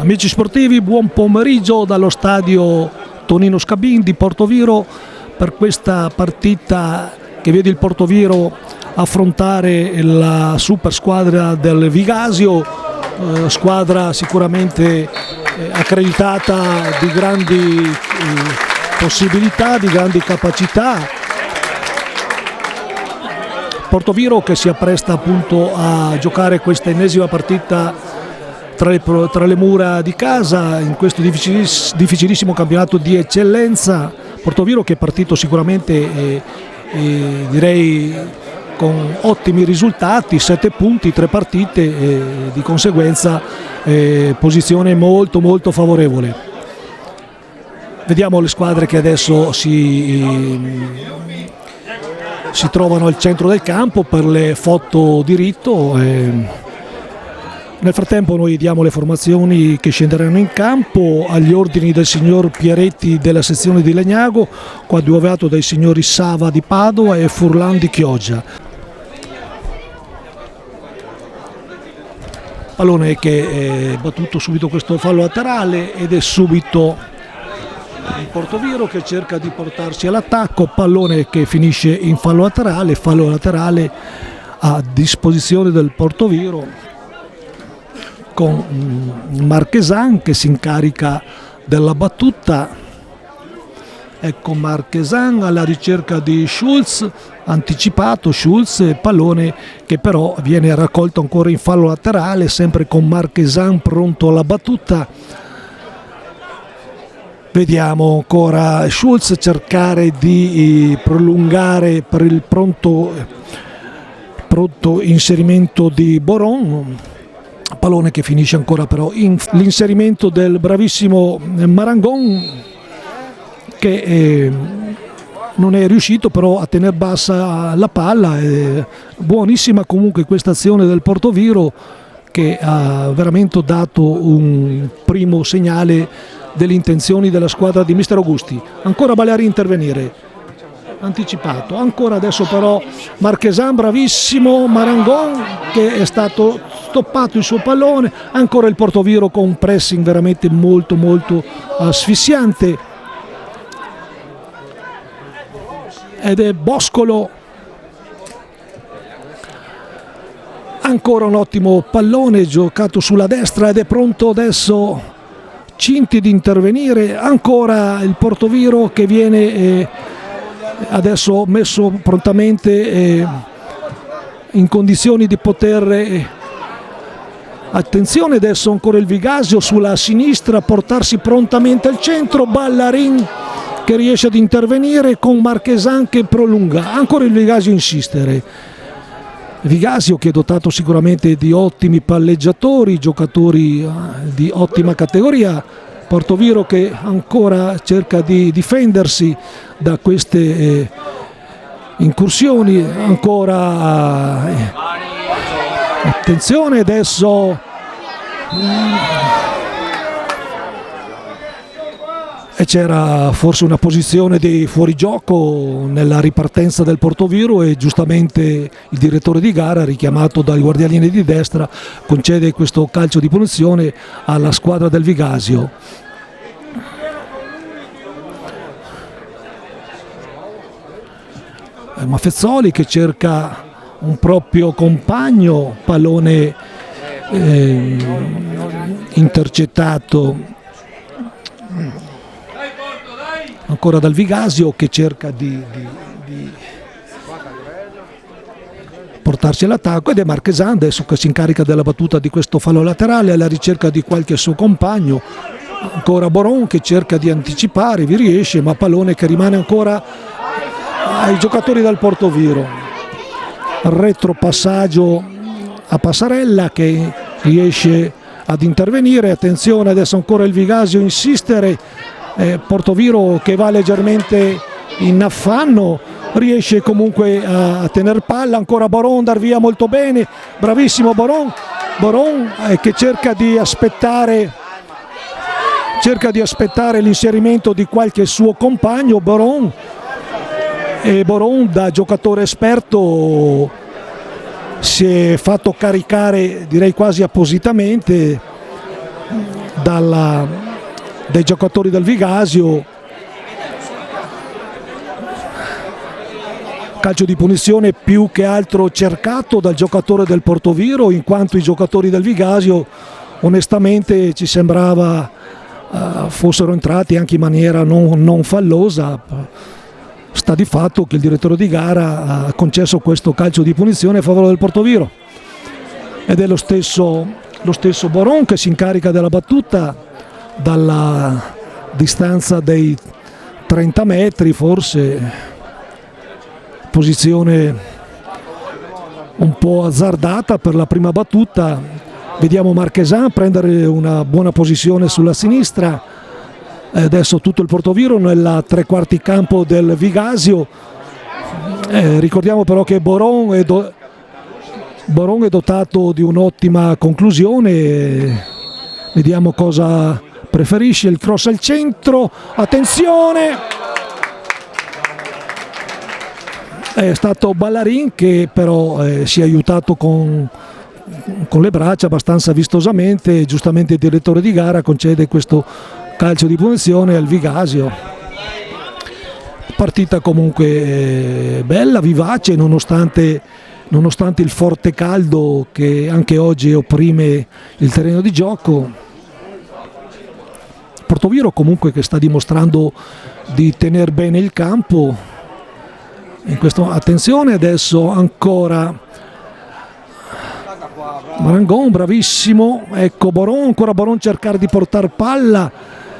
Amici sportivi, buon pomeriggio dallo stadio Tonino Scabin di Portoviro per questa partita che vede il Portoviro affrontare la super squadra del Vigasio, squadra sicuramente accreditata di grandi possibilità, di grandi capacità. Portoviro che si appresta appunto a giocare questa ennesima partita tra le mura di casa in questo difficilissimo campionato di eccellenza. Portoviro che è partito sicuramente direi con ottimi risultati, 7 punti, 3 partite, di conseguenza posizione molto molto favorevole. Vediamo le squadre che adesso si trovano al centro del campo per le foto di rito. Nel frattempo noi diamo le formazioni che scenderanno in campo agli ordini del signor Pieretti della sezione di Legnago, coadiuvato dai signori Sava di Padova e Furlan di Chioggia. Pallone che è battuto subito questo fallo laterale ed è subito il Portoviro che cerca di portarsi all'attacco, pallone che finisce in fallo laterale a disposizione del Portoviro, con Marchesan che si incarica della battuta. Ecco Marchesan alla ricerca di Schulz, anticipato Schulz, pallone che però viene raccolto ancora in fallo laterale, sempre con Marchesan pronto alla battuta. Vediamo ancora Schulz cercare di prolungare per il pronto inserimento di Boron. Pallone che finisce ancora però in l'inserimento del bravissimo Marangon che non è riuscito però a tenere bassa la palla. Buonissima comunque questa azione del Portoviro che ha veramente dato un primo segnale delle intenzioni della squadra di Mister Augusti. Ancora Baleari intervenire, anticipato, ancora adesso però Marchesan, bravissimo Marangon che è stato stoppato il suo pallone, ancora il Portoviro con un pressing veramente molto molto asfissiante ed è Boscolo, ancora un ottimo pallone giocato sulla destra ed è pronto adesso Cinti di intervenire, ancora il Portoviro che viene adesso messo prontamente in condizioni di poter attenzione adesso ancora il Vigasio sulla sinistra, portarsi prontamente al centro, Ballarin che riesce ad intervenire con Marchesan che prolunga, ancora il Vigasio insistere. Vigasio che è dotato sicuramente di ottimi palleggiatori, giocatori di ottima categoria. Portoviro che ancora cerca di difendersi da queste incursioni, ancora attenzione adesso e c'era forse una posizione di fuorigioco nella ripartenza del Portoviro e giustamente il direttore di gara, richiamato dai guardiani di destra, concede questo calcio di punizione alla squadra del Vigasio. Maffezzoli che cerca un proprio compagno, pallone intercettato ancora dal Vigasio che cerca di portarsi all'attacco ed è Marchesan adesso che si incarica della battuta di questo fallo laterale alla ricerca di qualche suo compagno. Ancora Boron che cerca di anticipare, vi riesce, ma pallone che rimane ancora ai giocatori del Portoviro. Retropassaggio a Passarella che riesce ad intervenire, attenzione adesso ancora il Vigasio insistere, Portoviro che va leggermente in affanno, riesce comunque a tener palla, ancora Boron dar via molto bene, bravissimo Boron che cerca di aspettare l'inserimento di qualche suo compagno. Boron da giocatore esperto si è fatto caricare direi quasi appositamente dai giocatori del Vigasio. Calcio di punizione più che altro cercato dal giocatore del Portoviro, in quanto i giocatori del Vigasio onestamente ci sembrava fossero entrati anche in maniera non fallosa. Sta di fatto che il direttore di gara ha concesso questo calcio di punizione a favore del Portoviro, ed è lo stesso Boron che si incarica della battuta dalla distanza dei 30 metri, forse posizione un po' azzardata per la prima battuta. Vediamo Marchesan prendere una buona posizione sulla sinistra. Adesso tutto il Portoviro nella tre quarti campo del Vigasio. Ricordiamo però che Boron è dotato di un'ottima conclusione. Vediamo cosa preferisce. Il cross al centro, attenzione, è stato Ballarin che però si è aiutato con le braccia abbastanza vistosamente. Giustamente il direttore di gara concede questo calcio di punizione al Vigasio. Partita comunque bella, vivace, nonostante il forte caldo che anche oggi opprime il terreno di gioco. Portoviro comunque che sta dimostrando di tenere bene il campo. Attenzione, adesso ancora Marangon, bravissimo, ecco ancora Boron cercare di portare palla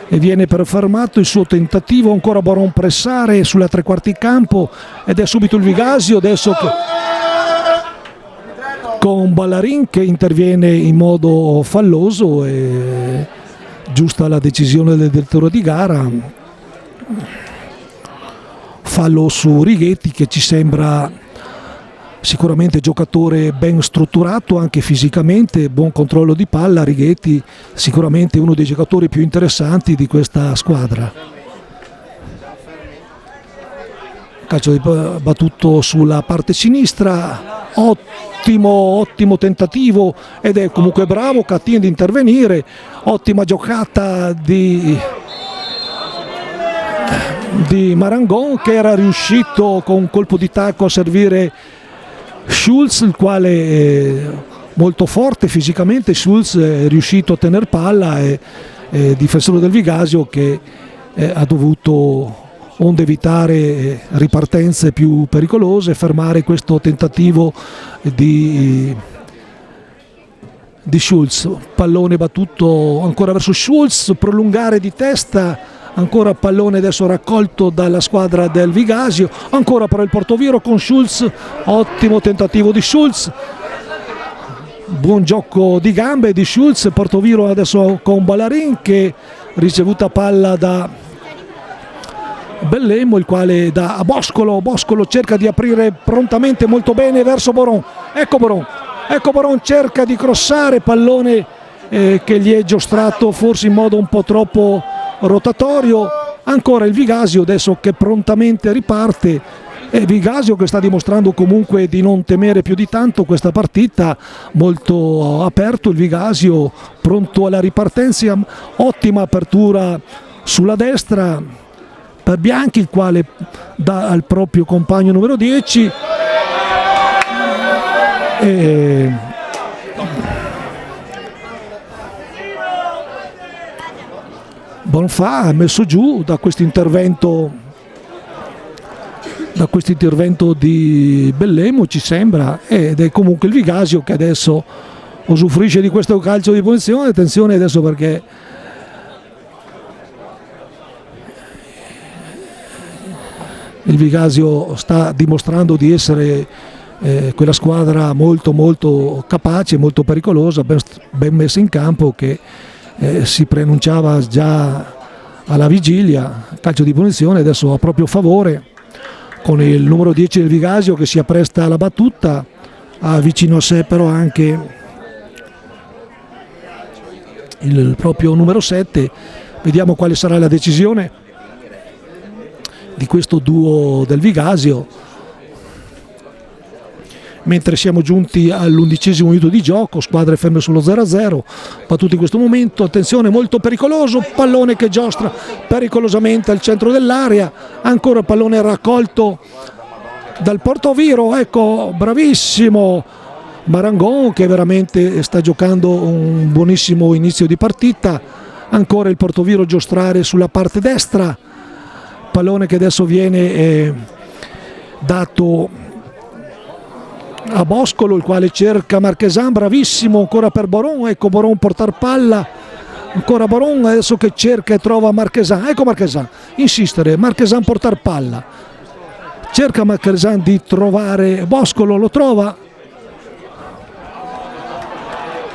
e viene però fermato il suo tentativo. Ancora Boron pressare sulla tre quarti campo ed è subito il Vigasio adesso con Ballarin che interviene in modo falloso. E giusta la decisione del direttore di gara, fallo su Righetti che ci sembra sicuramente giocatore ben strutturato anche fisicamente, buon controllo di palla. Righetti sicuramente uno dei giocatori più interessanti di questa squadra. Calcio battuto sulla parte sinistra, ottimo tentativo ed è comunque bravo Cattin di intervenire. Ottima giocata di Marangon che era riuscito con un colpo di tacco a servire Schulz, il quale è molto forte fisicamente. Schulz è riuscito a tenere palla e difensore del Vigasio che ha dovuto onde evitare ripartenze più pericolose, fermare questo tentativo di Schulz. Pallone battuto ancora verso Schulz, prolungare di testa, ancora pallone adesso raccolto dalla squadra del Vigasio, ancora per il Portoviro con Schulz, ottimo tentativo di Schulz, buon gioco di gambe di Schulz. Portoviro adesso con Ballarin che ricevuta palla da Bellemo, il quale dà a Boscolo cerca di aprire prontamente molto bene verso Boron. Ecco Boron cerca di crossare, pallone che gli è giostrato forse in modo un po' troppo rotatorio. Ancora il Vigasio adesso che prontamente riparte, e Vigasio che sta dimostrando comunque di non temere più di tanto questa partita, molto aperto il Vigasio, pronto alla ripartenza. Ottima apertura sulla destra per Bianchi, il quale dà al proprio compagno numero 10 Bonfà ha messo giù da questo intervento di Bellemo, ci sembra, ed è comunque il Vigasio che adesso usufruisce di questo calcio di punizione. Attenzione adesso perché il Vigasio sta dimostrando di essere quella squadra molto capace, molto pericolosa, ben messa in campo, che si preannunciava già alla vigilia. Calcio di punizione adesso a proprio favore, con il numero 10 del Vigasio che si appresta alla battuta, ha vicino a sé però anche il proprio numero 7. Vediamo quale sarà la decisione di questo duo del Vigasio. mentre siamo giunti all'11° minuto di gioco, squadre ferme sullo 0-0, battuti in questo momento, attenzione, molto pericoloso, pallone che giostra pericolosamente al centro dell'area, ancora pallone raccolto dal Portoviro, ecco, bravissimo Marangon che veramente sta giocando un buonissimo inizio di partita, ancora il Portoviro giostrare sulla parte destra, pallone che adesso viene dato a Boscolo, il quale cerca Marchesan, bravissimo ancora per Boron, ecco Boron portar palla, ancora Boron adesso che cerca e trova Marchesan, ecco Marchesan, insistere, Marchesan portar palla, cerca Marchesan di trovare Boscolo, lo trova,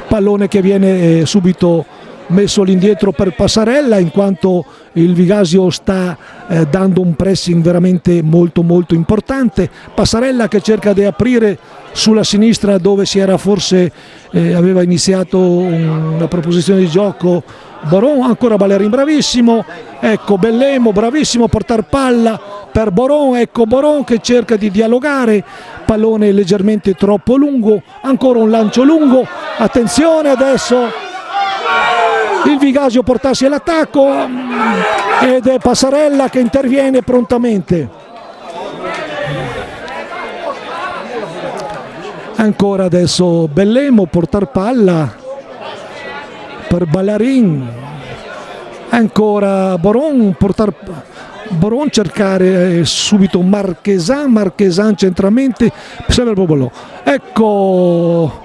pallone che viene subito messo all'indietro per Passarella, in quanto il Vigasio sta dando un pressing veramente molto importante. Passarella che cerca di aprire sulla sinistra dove si era forse aveva iniziato una proposizione di gioco Boron, ancora Ballerin bravissimo, ecco Bellemo bravissimo a portare palla per Boron, ecco Boron che cerca di dialogare, pallone leggermente troppo lungo, ancora un lancio lungo, attenzione adesso il Vigasio portarsi all'attacco ed è Passarella che interviene prontamente. Ancora adesso Bellemo portar palla per Ballerin, ancora Boron cercare subito Marchesan centralmente, ecco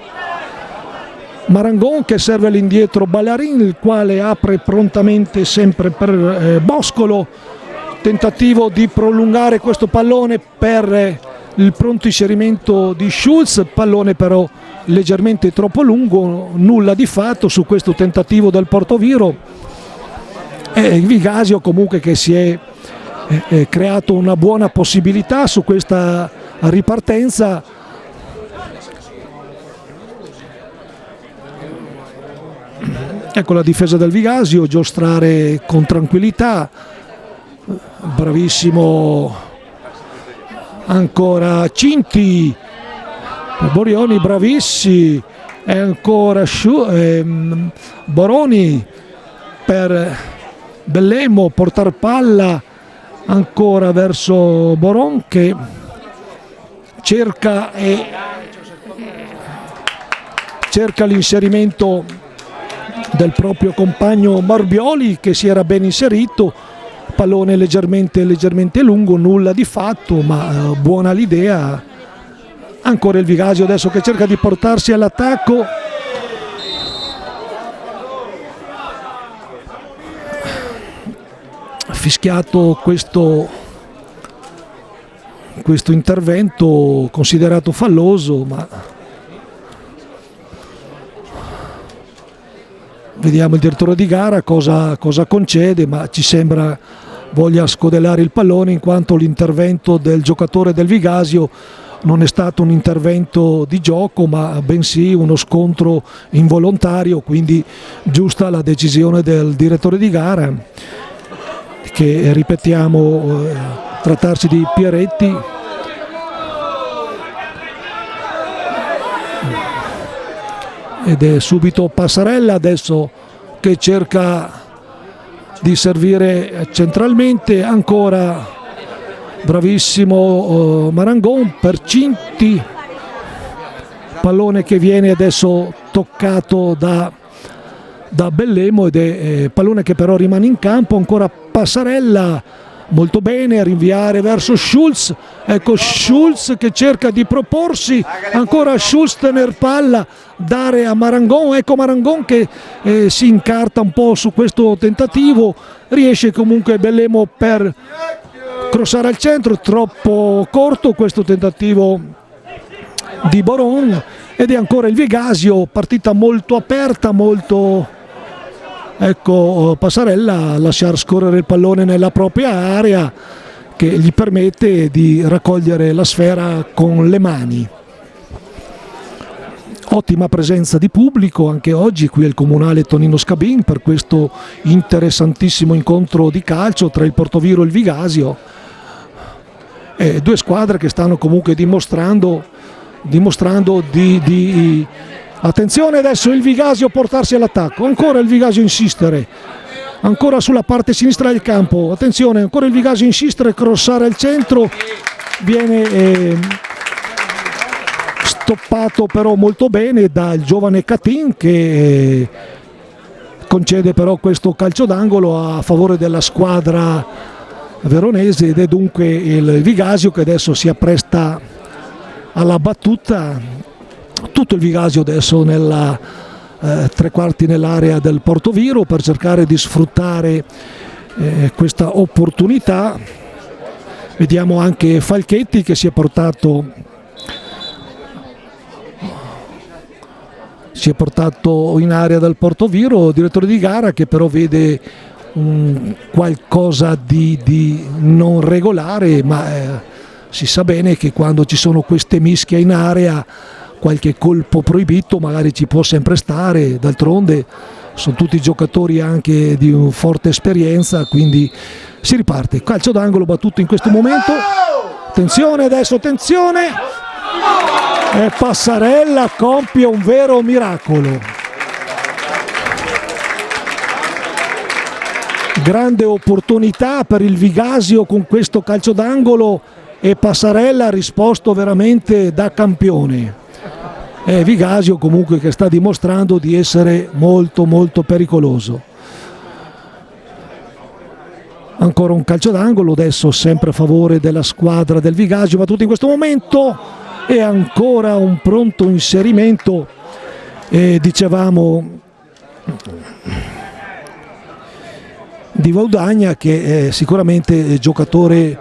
Marangon che serve all'indietro Ballerin, il quale apre prontamente sempre per Boscolo, tentativo di prolungare questo pallone per il pronto inserimento di Schulz, pallone però leggermente troppo lungo, nulla di fatto su questo tentativo del Portoviro, e il Vigasio comunque che si è creato una buona possibilità su questa ripartenza. Ecco la difesa del Vigasio, giostrare con tranquillità, bravissimo ancora Cinti, Borioni bravissimi, e ancora Boroni per Bellemo, portar palla ancora verso Boron che cerca l'inserimento del proprio compagno Marbioli che si era ben inserito, pallone leggermente lungo, nulla di fatto, ma buona l'idea. Ancora il Vigasio adesso che cerca di portarsi all'attacco, fischiato questo intervento considerato falloso, ma vediamo il direttore di gara cosa concede, ma ci sembra voglia scodellare il pallone, in quanto l'intervento del giocatore del Vigasio non è stato un intervento di gioco, ma bensì uno scontro involontario, quindi giusta la decisione del direttore di gara, che ripetiamo trattarsi di Pieretti. Ed è subito Passarella adesso che cerca di servire centralmente, ancora bravissimo Marangon per Cinti, pallone che viene adesso toccato da Bellemo ed è pallone che però rimane in campo, ancora Passarella molto bene a rinviare verso Schulz, ecco Schulz che cerca di proporsi, ancora Schulz tener palla, dare a Marangon, ecco Marangon che si incarta un po' su questo tentativo, riesce comunque Bellemo per crossare al centro, troppo corto questo tentativo di Boron, ed è ancora il Vigasio, partita molto aperta, ecco Passarella a lasciar scorrere il pallone nella propria area che gli permette di raccogliere la sfera con le mani. Ottima presenza di pubblico anche oggi qui al Comunale Tonino Scabin per questo interessantissimo incontro di calcio tra il Portoviro e il Vigasio, due squadre che stanno comunque dimostrando dimostrando di attenzione adesso il Vigasio portarsi all'attacco, ancora il Vigasio insistere, ancora sulla parte sinistra del campo, attenzione, ancora il Vigasio insistere, crossare al centro, viene stoppato però molto bene dal giovane Catin, che concede però questo calcio d'angolo a favore della squadra veronese, ed è dunque il Vigasio che adesso si appresta alla battuta. Tutto il Vigasio adesso nella tre quarti nell'area del Portoviro per cercare di sfruttare questa opportunità. Vediamo anche Falchetti che si è portato in area del Portoviro, direttore di gara, che però vede qualcosa di non regolare, ma si sa bene che quando ci sono queste mischie in area qualche colpo proibito magari ci può sempre stare, d'altronde sono tutti giocatori anche di forte esperienza, quindi si riparte. Calcio d'angolo battuto in questo momento, attenzione adesso, attenzione, e Passarella compie un vero miracolo. Grande opportunità per il Vigasio con questo calcio d'angolo e Passarella ha risposto veramente da campione. Vigasio comunque che sta dimostrando di essere molto molto pericoloso. Ancora un calcio d'angolo, adesso sempre a favore della squadra del Vigasio, battuto in questo momento, e ancora un pronto inserimento, dicevamo, di Vaudagna, che è sicuramente giocatore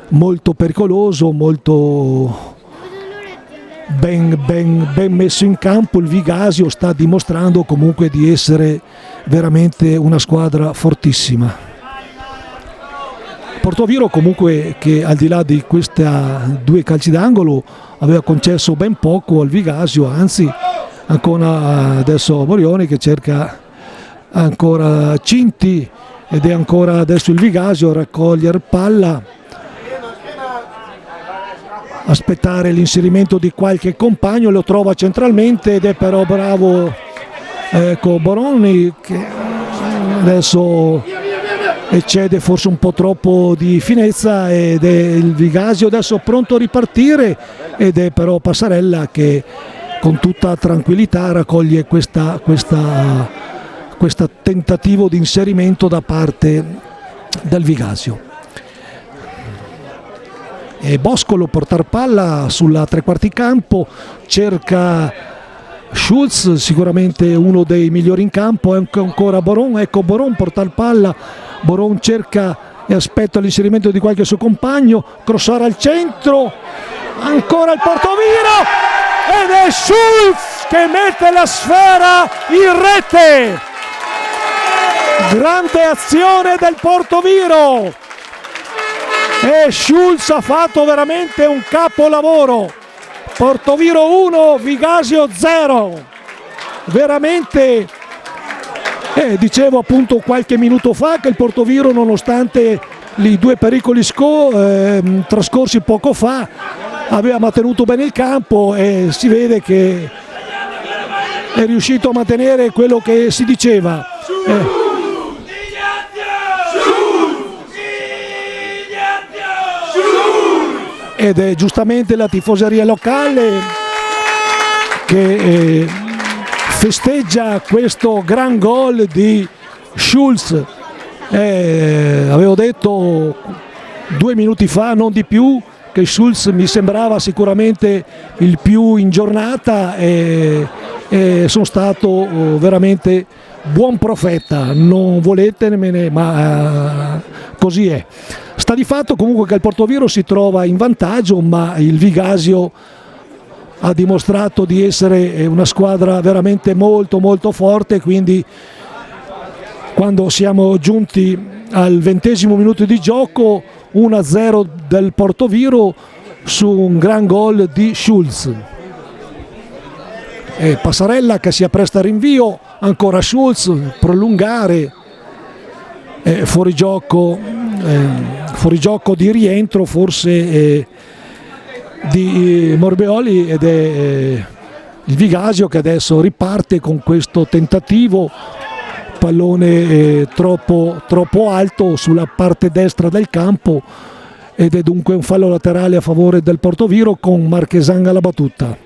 molto pericoloso, molto ben messo in campo. Il Vigasio sta dimostrando comunque di essere veramente una squadra fortissima. Portoviro comunque che al di là di questi due calci d'angolo aveva concesso ben poco al Vigasio, anzi ancora adesso Morioni che cerca ancora Cinti, ed è ancora adesso il Vigasio a raccogliere palla, aspettare l'inserimento di qualche compagno, lo trova centralmente ed è però bravo, ecco, Boroni che adesso eccede forse un po' troppo di finezza, ed è il Vigasio adesso pronto a ripartire, ed è però Passarella che con tutta tranquillità raccoglie questo tentativo di inserimento da parte del Vigasio. E Boscolo portar palla sulla tre quarti campo, cerca Schulz, sicuramente uno dei migliori in campo, ancora Boron, ecco Boron portar palla, Boron cerca e aspetta l'inserimento di qualche suo compagno, crossare al centro, ancora il Portoviro, ed è Schulz che mette la sfera in rete. Grande azione del Portoviro e Schulz ha fatto veramente un capolavoro. Portoviro 1, Vigasio 0. Veramente, dicevo appunto qualche minuto fa che il Portoviro, nonostante i due pericoli trascorsi poco fa, aveva mantenuto bene il campo e si vede che è riuscito a mantenere quello che si diceva. Ed è giustamente la tifoseria locale che festeggia questo gran gol di Schulz. Avevo detto 2 minuti fa, non di più, che Schulz mi sembrava sicuramente il più in giornata e sono stato veramente buon profeta, non voletemene, ma così è. Sta di fatto comunque che il Portoviro si trova in vantaggio, ma il Vigasio ha dimostrato di essere una squadra veramente molto molto forte, quindi quando siamo giunti al 20° minuto di gioco 1-0 del Portoviro su un gran gol di Schulz. E Passarella che si appresta al rinvio, ancora Schulz, prolungare, fuori gioco di rientro, forse di Morbioli, ed è il Vigasio che adesso riparte con questo tentativo, pallone troppo alto sulla parte destra del campo, ed è dunque un fallo laterale a favore del Portoviro con Marchesan alla battuta.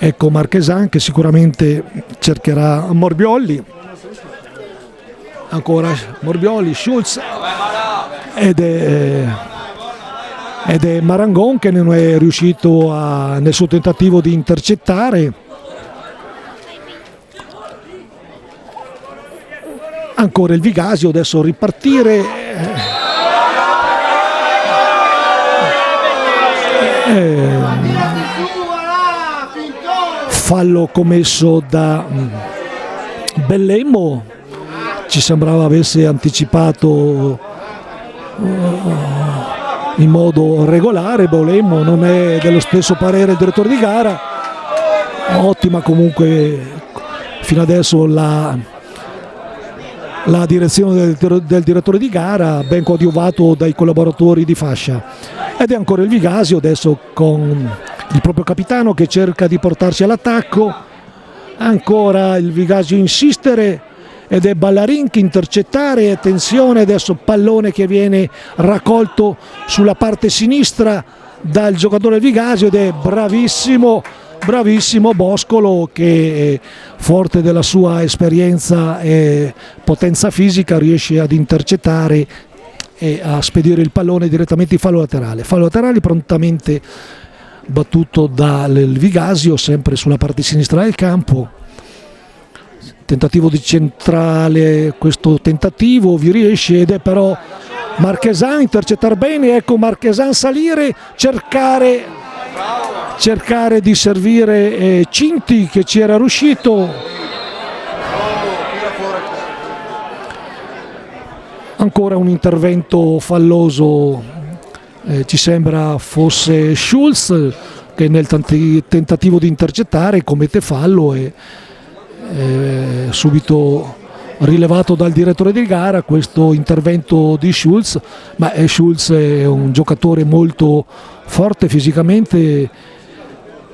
Ecco Marchesan che sicuramente cercherà Morbioli, ancora Morbioli, Schulz, ed è Marangon che non è riuscito nel suo tentativo di intercettare. Ancora il Vigasio, adesso ripartire, fallo commesso da Bellemmo, ci sembrava avesse anticipato in modo regolare. Bellemmo non è dello stesso parere il direttore di gara. Ottima comunque fino adesso la direzione del direttore di gara, ben coadiuvato dai collaboratori di fascia. Ed è ancora il Vigasio adesso con il proprio capitano che cerca di portarsi all'attacco. Ancora il Vigasio insistere, ed è Ballarin che intercettare. Attenzione, adesso pallone che viene raccolto sulla parte sinistra dal giocatore del Vigasio, ed è bravissimo Boscolo che, forte della sua esperienza e potenza fisica, riesce ad intercettare e a spedire il pallone direttamente in fallo laterale. Fallo laterale prontamente battuto dal Vigasio, sempre sulla parte sinistra del campo. Tentativo di centrale, questo tentativo vi riesce, ed è però Marchesan intercettare bene. Ecco Marchesan salire, cercare di servire Cinti che ci era riuscito. Ancora un intervento falloso, ci sembra fosse Schulz che nel tentativo di intercettare commette fallo, e subito rilevato dal direttore di gara questo intervento di Schulz. Ma Schulz è un giocatore molto forte fisicamente,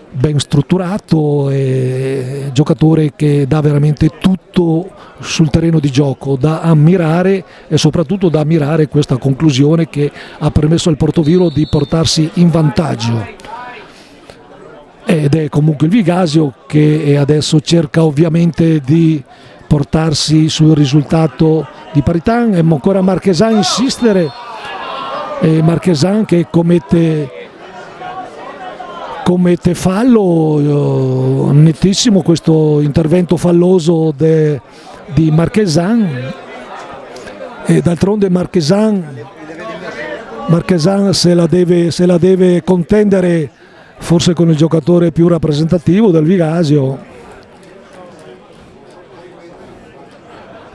ben strutturato, e giocatore che dà veramente tutto sul terreno di gioco, da ammirare, e soprattutto da ammirare questa conclusione che ha permesso al Portoviro di portarsi in vantaggio. Ed è comunque il Vigasio che adesso cerca ovviamente di portarsi sul risultato di parità. E ancora Marchesan insistere, e Marchesan che commette fallo nettissimo, questo intervento falloso di Marchesan. E d'altronde Marchesan se la deve contendere forse con il giocatore più rappresentativo del Vigasio,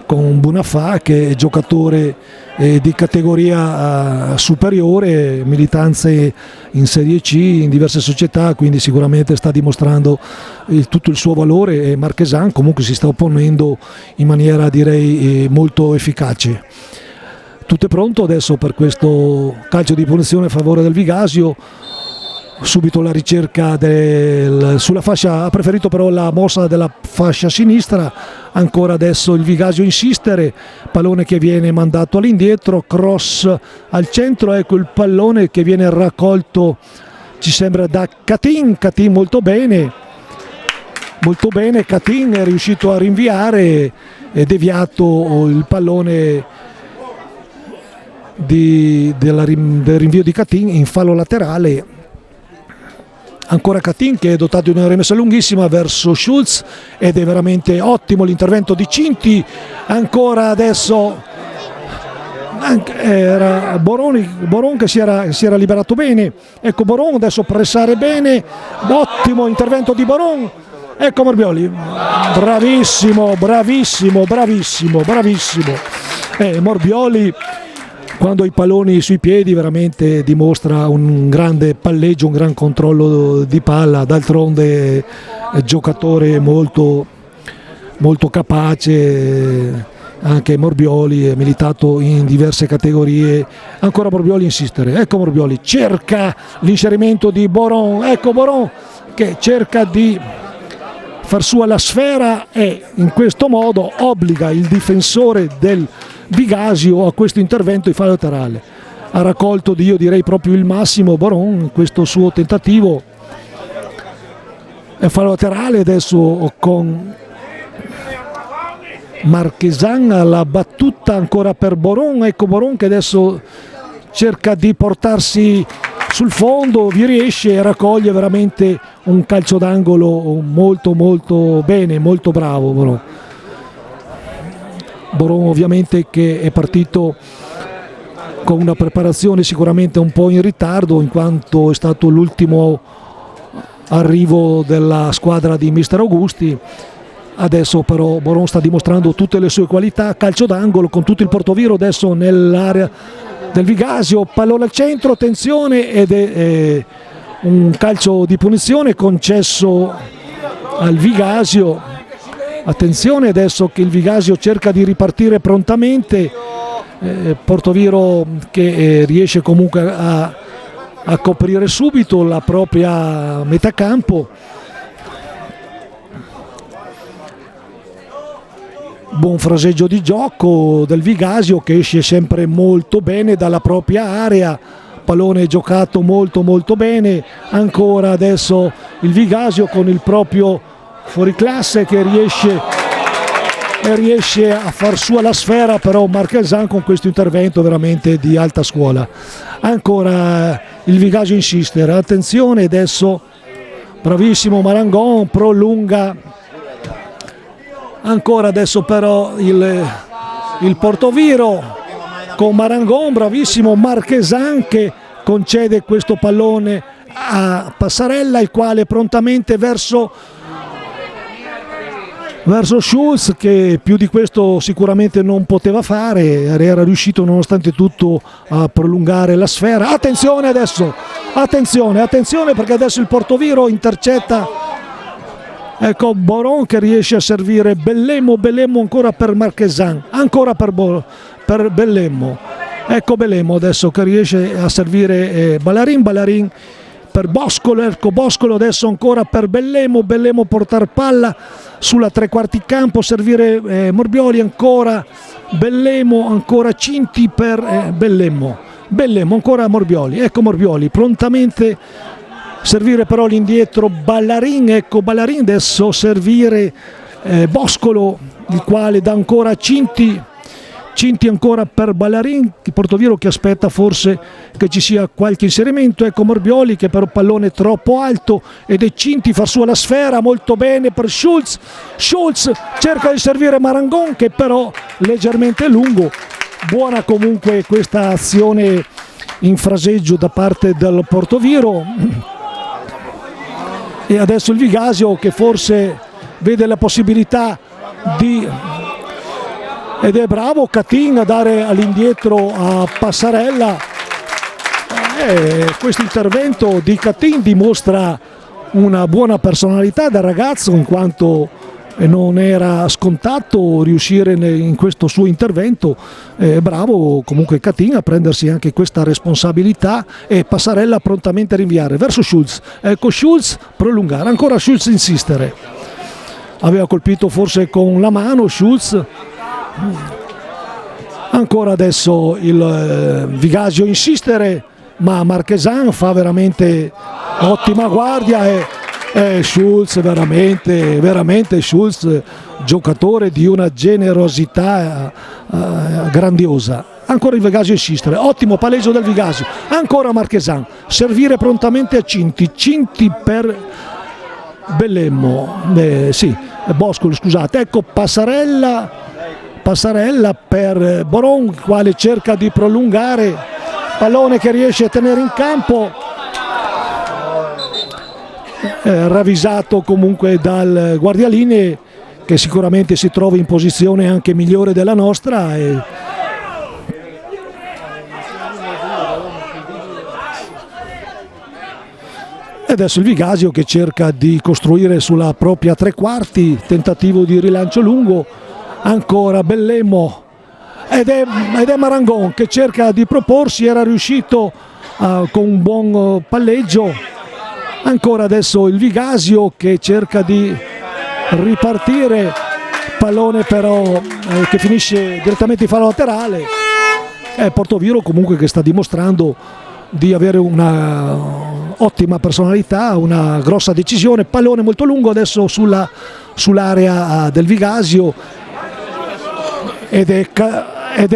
con Bunafà, che è giocatore di categoria superiore, militanze in Serie C in diverse società, quindi sicuramente sta dimostrando tutto il suo valore, e Marchesan comunque si sta opponendo in maniera, direi, molto efficace. Tutto è pronto adesso per questo calcio di punizione a favore del Vigasio. Subito la ricerca sulla fascia, ha preferito però la mossa della fascia sinistra. Ancora adesso il Vigasio insistere, pallone che viene mandato all'indietro, cross al centro. Ecco il pallone che viene raccolto, ci sembra, da Catin molto bene, Catin è riuscito a rinviare, è deviato il pallone del rinvio di Catin in fallo laterale. Ancora Catin che è dotato di una rimessa lunghissima verso Schulz, ed è veramente ottimo l'intervento di Cinti. Ancora adesso era Boron che si era liberato bene. Ecco Boron adesso pressare bene, ottimo intervento di Boron. Ecco Morbioli, bravissimo. Morbioli, quando ha i palloni sui piedi, veramente dimostra un grande palleggio, un gran controllo di palla. D'altronde è giocatore molto capace, anche Morbioli è militato in diverse categorie. Ancora Morbioli insistere, ecco Morbioli cerca l'inserimento di Boron, ecco Boron che cerca di far sua la sfera e in questo modo obbliga il difensore del Vigasio a questo intervento di fallo laterale. Ha raccolto, io direi proprio il massimo Boron in questo suo tentativo, e fallo laterale adesso con Marchesan. La battuta ancora per Boron, ecco Boron che adesso cerca di portarsi sul fondo, vi riesce e raccoglie veramente un calcio d'angolo molto molto bene, molto bravo Boron. Boron ovviamente che è partito con una preparazione sicuramente un po' in ritardo, in quanto è stato l'ultimo arrivo della squadra di Mister Augusti. Adesso però Boron sta dimostrando tutte le sue qualità, calcio d'angolo con tutto il Portoviro adesso nell'area del Vigasio, pallone al centro, attenzione, ed è un calcio di punizione concesso al Vigasio. Attenzione adesso che il Vigasio cerca di ripartire prontamente, Portoviro che riesce comunque a coprire subito la propria metà campo. Buon fraseggio di gioco del Vigasio che esce sempre molto bene dalla propria area, pallone giocato molto molto bene. Ancora adesso il Vigasio con il proprio fuoriclasse che riesce a far sua la sfera, però Marchesan con questo intervento veramente di alta scuola. Ancora il Vigasio insistere, attenzione adesso, bravissimo Marangon, prolunga. Ancora adesso però il Portoviro con Marangon, bravissimo Marchesan che concede questo pallone a Passarella, il quale prontamente verso Schulz, che più di questo sicuramente non poteva fare, era riuscito nonostante tutto a prolungare la sfera. Attenzione adesso, attenzione perché adesso il Portoviro intercetta. Ecco Boron che riesce a servire Bellemmo ancora per Marchesan, ancora per Bellemmo. Ecco Bellemmo adesso che riesce a servire Ballarin per Boscolo, ecco Boscolo adesso ancora per Bellemmo portar palla sulla tre quarti campo, servire Morbioli, ancora Bellemmo, ancora Cinti per Bellemmo ancora Morbioli, ecco Morbioli prontamente servire però l'indietro Ballarin, ecco Ballarin adesso servire Boscolo, il quale dà ancora Cinti ancora per Ballarin, il Portoviro che aspetta forse che ci sia qualche inserimento. Ecco Morbioli che però pallone troppo alto ed è Cinti far sua la sfera, molto bene per Schulz cerca di servire Marangon che però leggermente lungo. Buona comunque questa azione in fraseggio da parte del Portoviro. E adesso il Vigasio che forse vede la possibilità ed è bravo Catin a dare all'indietro a Passarella. Questo intervento di Catin dimostra una buona personalità del ragazzo, in quanto non era scontato riuscire in questo suo intervento. Bravo comunque Catin a prendersi anche questa responsabilità, e Passarella prontamente a rinviare verso Schulz. Ecco Schulz prolungare, ancora Schulz insistere, aveva colpito forse con la mano Schulz. Ancora adesso il Vigasio insistere, ma Marchesan fa veramente ottima guardia e Schulz veramente Schulz giocatore di una generosità grandiosa. Ancora il Vigasio insistere, ottimo palleggio del Vigasio, ancora Marchesan servire prontamente a Cinti per Bellemmo, Boscolo scusate, ecco Passarella per Boron, quale cerca di prolungare, pallone che riesce a tenere in campo, ravvisato comunque dal guardialine che sicuramente si trova in posizione anche migliore della nostra. E adesso il Vigasio che cerca di costruire sulla propria tre quarti, tentativo di rilancio lungo. ancora Bellemo ed è Marangon che cerca di proporsi, era riuscito con un buon palleggio. Ancora adesso il Vigasio che cerca di ripartire, pallone però che finisce direttamente in fallo laterale. Portoviro comunque che sta dimostrando di avere una ottima personalità, una grossa decisione, pallone molto lungo adesso sull'area del Vigasio ed è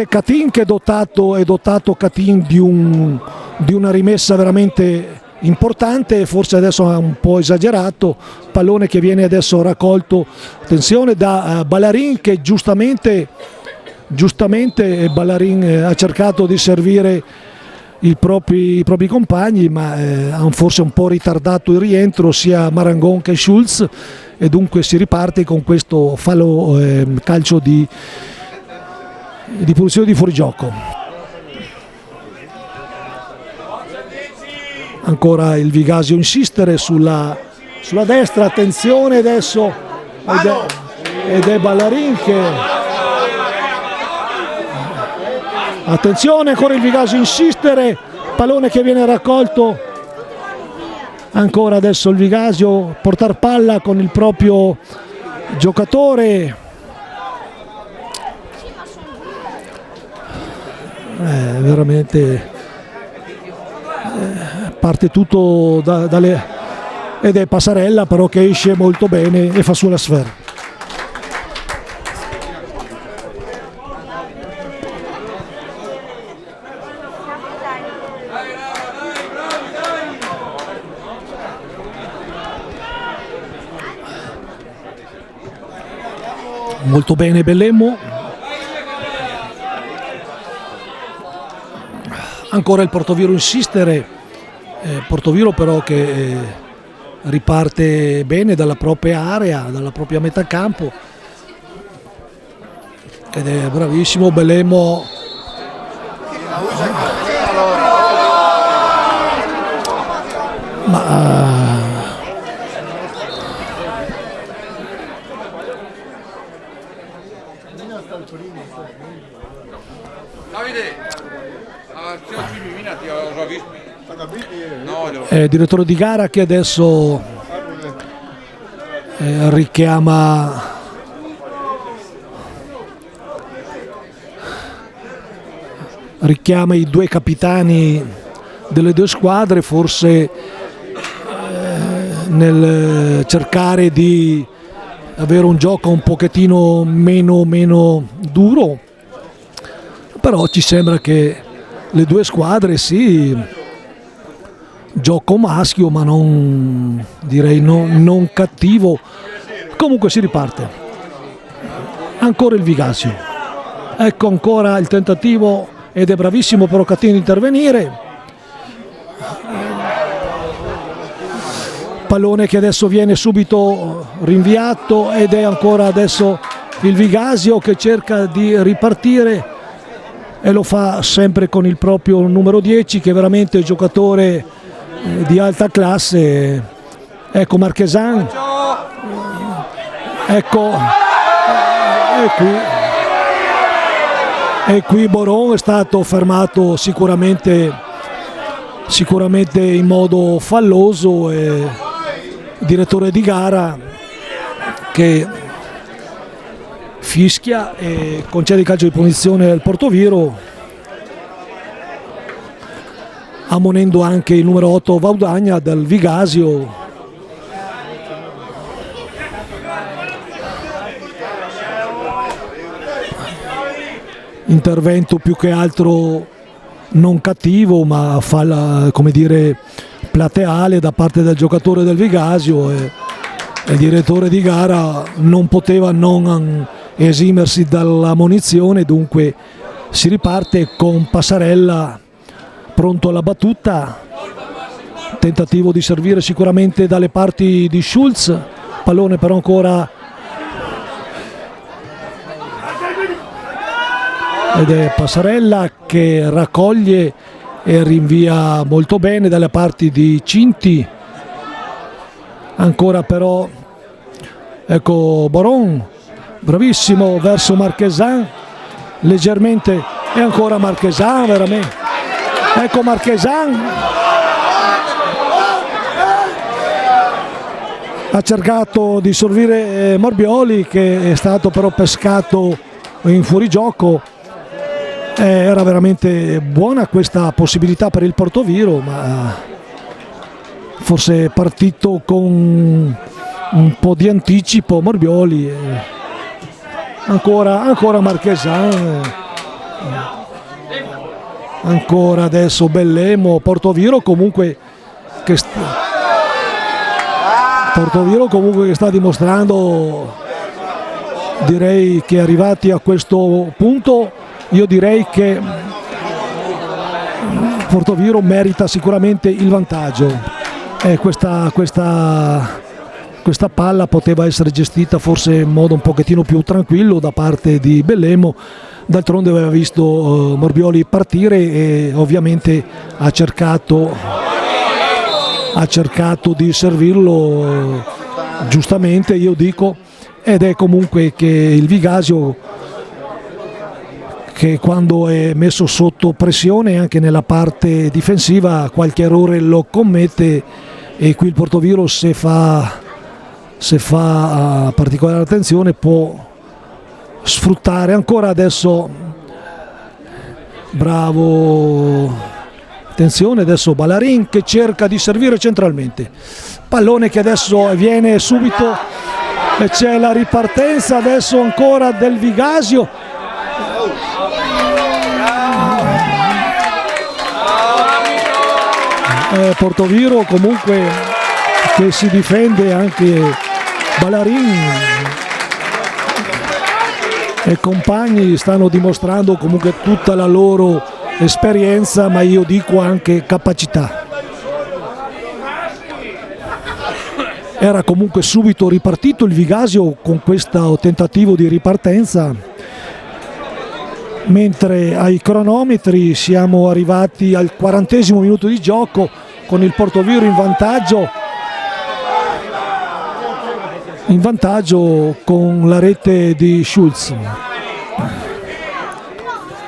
Catin che è dotato Catin di una rimessa veramente importante, forse adesso è un po' esagerato, pallone che viene adesso raccolto, attenzione, da Ballarin che giustamente Ballarin ha cercato di servire i propri compagni, ma hanno forse un po' ritardato il rientro sia Marangon che Schulz e dunque si riparte con questo fallo, calcio di punizione di fuorigioco. Ancora il Vigasio insistere sulla destra, attenzione adesso ed è Ballarin che attenzione, ancora il Vigasio insistere, pallone che viene raccolto, ancora adesso il Vigasio portar palla con il proprio giocatore, veramente parte tutto ed è Passarella però che esce molto bene e fa sulla sfera. Molto bene Bellemo, ancora il Portoviro insistere, Portoviro però che riparte bene dalla propria area, dalla propria metà campo ed è bravissimo Bellemo. Direttore di gara che adesso richiama i due capitani delle due squadre, forse nel cercare di avere un gioco un pochettino meno duro, però ci sembra che le due squadre sì, gioco maschio ma non cattivo, comunque si riparte. Ancora il Vigasio, ecco ancora il tentativo ed è bravissimo però Catin di intervenire, pallone che adesso viene subito rinviato ed è ancora adesso il Vigasio che cerca di ripartire e lo fa sempre con il proprio numero 10 che è veramente un giocatore di alta classe. Ecco Marchesan, ecco e qui Boron è stato fermato sicuramente in modo falloso, e direttore di gara che fischia e concede il calcio di punizione al Portoviro, ammonendo anche il numero 8 Vaudagna del Vigasio. Intervento più che altro non cattivo ma come dire plateale da parte del giocatore del Vigasio, e il direttore di gara non poteva non esimersi dalla munizione, dunque si riparte con Passarella pronto alla battuta, tentativo di servire sicuramente dalle parti di Schulz, pallone però ancora ed è Passarella che raccoglie e rinvia molto bene dalle parti di Cinti, ancora però ecco Boron bravissimo verso Marchesan, leggermente, e ancora Marchesan, veramente, ecco Marchesan, ha cercato di servire Morbioli, che è stato però pescato in fuorigioco. Era veramente buona questa possibilità per il Portoviro, ma forse è partito con un po' di anticipo Morbioli. Ancora Marchesan, ancora adesso Bellemo. Portoviro comunque che sta dimostrando, direi che arrivati a questo punto, io direi che Portoviro merita sicuramente il vantaggio. Questa palla poteva essere gestita forse in modo un pochettino più tranquillo da parte di Bellemo. D'altronde aveva visto Morbioli partire e ovviamente ha cercato di servirlo giustamente, io dico, ed è comunque che il Vigasio, che quando è messo sotto pressione anche nella parte difensiva qualche errore lo commette, e qui il Portoviro se fa particolare attenzione può sfruttare. Ancora adesso, bravo, attenzione adesso Ballarin che cerca di servire centralmente, pallone che adesso viene subito e c'è la ripartenza adesso ancora del Vigasio. Portoviro comunque che si difende, anche Ballarin e compagni stanno dimostrando comunque tutta la loro esperienza, ma io dico anche capacità. Era comunque subito ripartito il Vigasio con questo tentativo di ripartenza, mentre ai cronometri siamo arrivati al 40° minuto di gioco con il Portoviro in vantaggio con la rete di Schulz.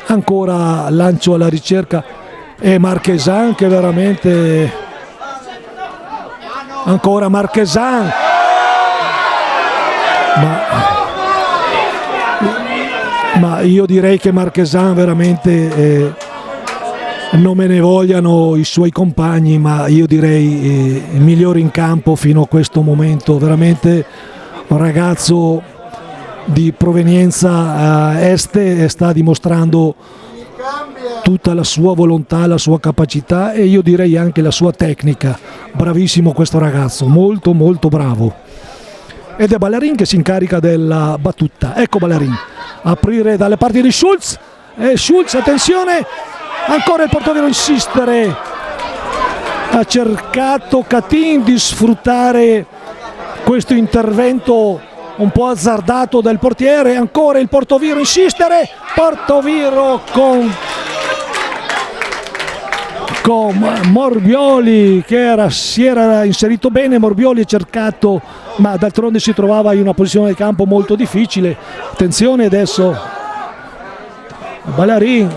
Ancora lancio alla ricerca e Marchesan che veramente, ancora Marchesan, ma io direi che Marchesan veramente non me ne vogliano i suoi compagni, ma io direi il migliore in campo fino a questo momento, veramente un ragazzo di provenienza este, e sta dimostrando tutta la sua volontà, la sua capacità e io direi anche la sua tecnica. Bravissimo questo ragazzo, molto molto bravo. Ed è Ballarin che si incarica della battuta. Ecco Ballarin, aprire dalle parti di Schulz, e Schulz, attenzione, ancora il Portoviro insistere, ha cercato Catin di sfruttare questo intervento un po' azzardato del portiere, ancora il Portoviro insistere, Portoviro con Morbioli che si era inserito bene. Morbioli ha cercato, ma d'altronde si trovava in una posizione di campo molto difficile. Attenzione adesso Ballarin,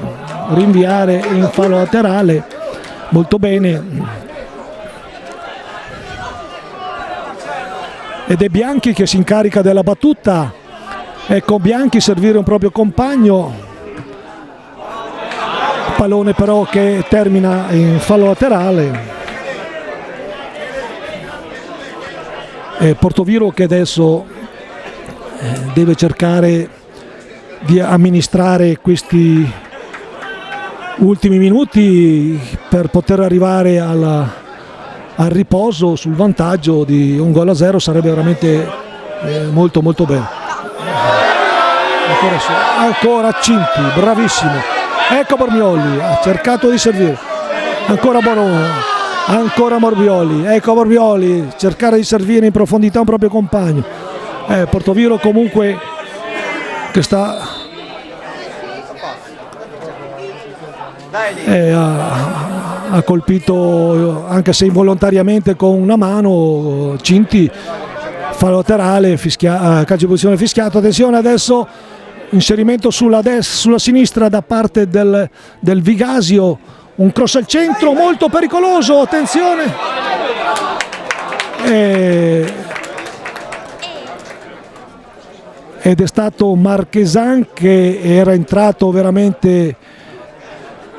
rinviare in fallo laterale, molto bene, ed è Bianchi che si incarica della battuta. Ecco Bianchi servire un proprio compagno, pallone però che termina in fallo laterale. E Portoviro che adesso deve cercare di amministrare questi ultimi minuti per poter arrivare al riposo sul vantaggio di 1-0. Sarebbe veramente molto molto bello. Ancora Cinti, bravissimo. Ecco Morbioli, ha cercato di servire, ancora Bono, ancora Morbioli, ecco Morbioli, cercare di servire in profondità un proprio compagno. Portoviro comunque che sta ha colpito, anche se involontariamente con una mano, Cinti fallo laterale, calcio di posizione fischiato. Attenzione adesso, inserimento sulla sinistra da parte del Vigasio, un cross al centro molto pericoloso, attenzione, ed è stato Marchesan che era entrato veramente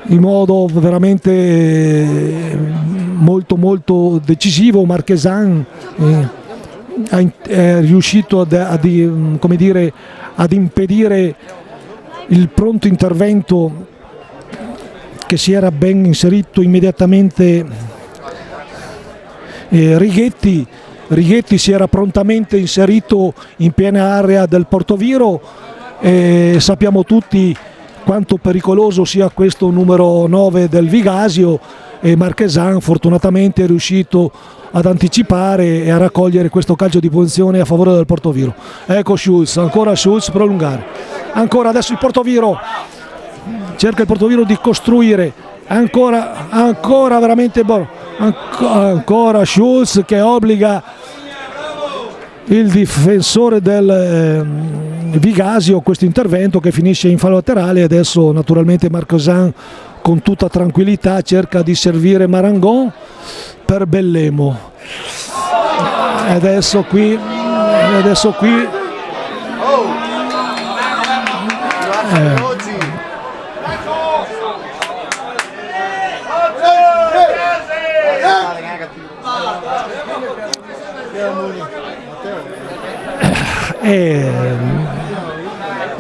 in modo veramente molto decisivo. Marchesan è riuscito ad impedire il pronto intervento che si era ben inserito immediatamente Righetti. Righetti si era prontamente inserito in piena area del Portoviro e sappiamo tutti quanto pericoloso sia questo numero 9 del Vigasio, e Marchesan fortunatamente è riuscito ad anticipare e a raccogliere questo calcio di posizione a favore del Portoviro. Ecco Schulz, ancora Schulz, prolungare, ancora adesso il Portoviro cerca il Portoviro di costruire, ancora veramente buono, ancora Schulz che obbliga il difensore del Vigasio questo intervento che finisce in fallo laterale. Adesso naturalmente Marchesan con tutta tranquillità cerca di servire Marangon per Bellemo. Adesso qui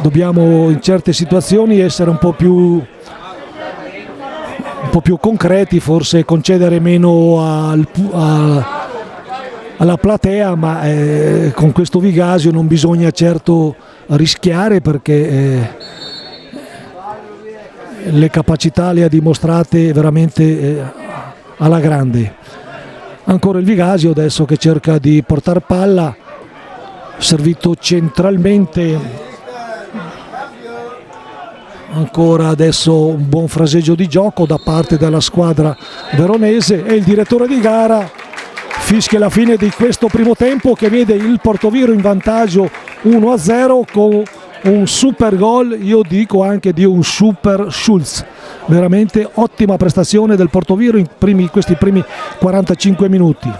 dobbiamo in certe situazioni essere un po' più concreti, forse concedere meno alla platea, ma con questo Vigasio non bisogna certo rischiare, perché le capacità le ha dimostrate veramente alla grande. Ancora il Vigasio adesso che cerca di portare palla, servito centralmente. Ancora adesso un buon fraseggio di gioco da parte della squadra veronese, e il direttore di gara fischia la fine di questo primo tempo che vede il Portoviro in vantaggio 1-0 con un super gol, io dico anche di un super Schulz. Veramente ottima prestazione del Portoviro in questi primi 45 minuti.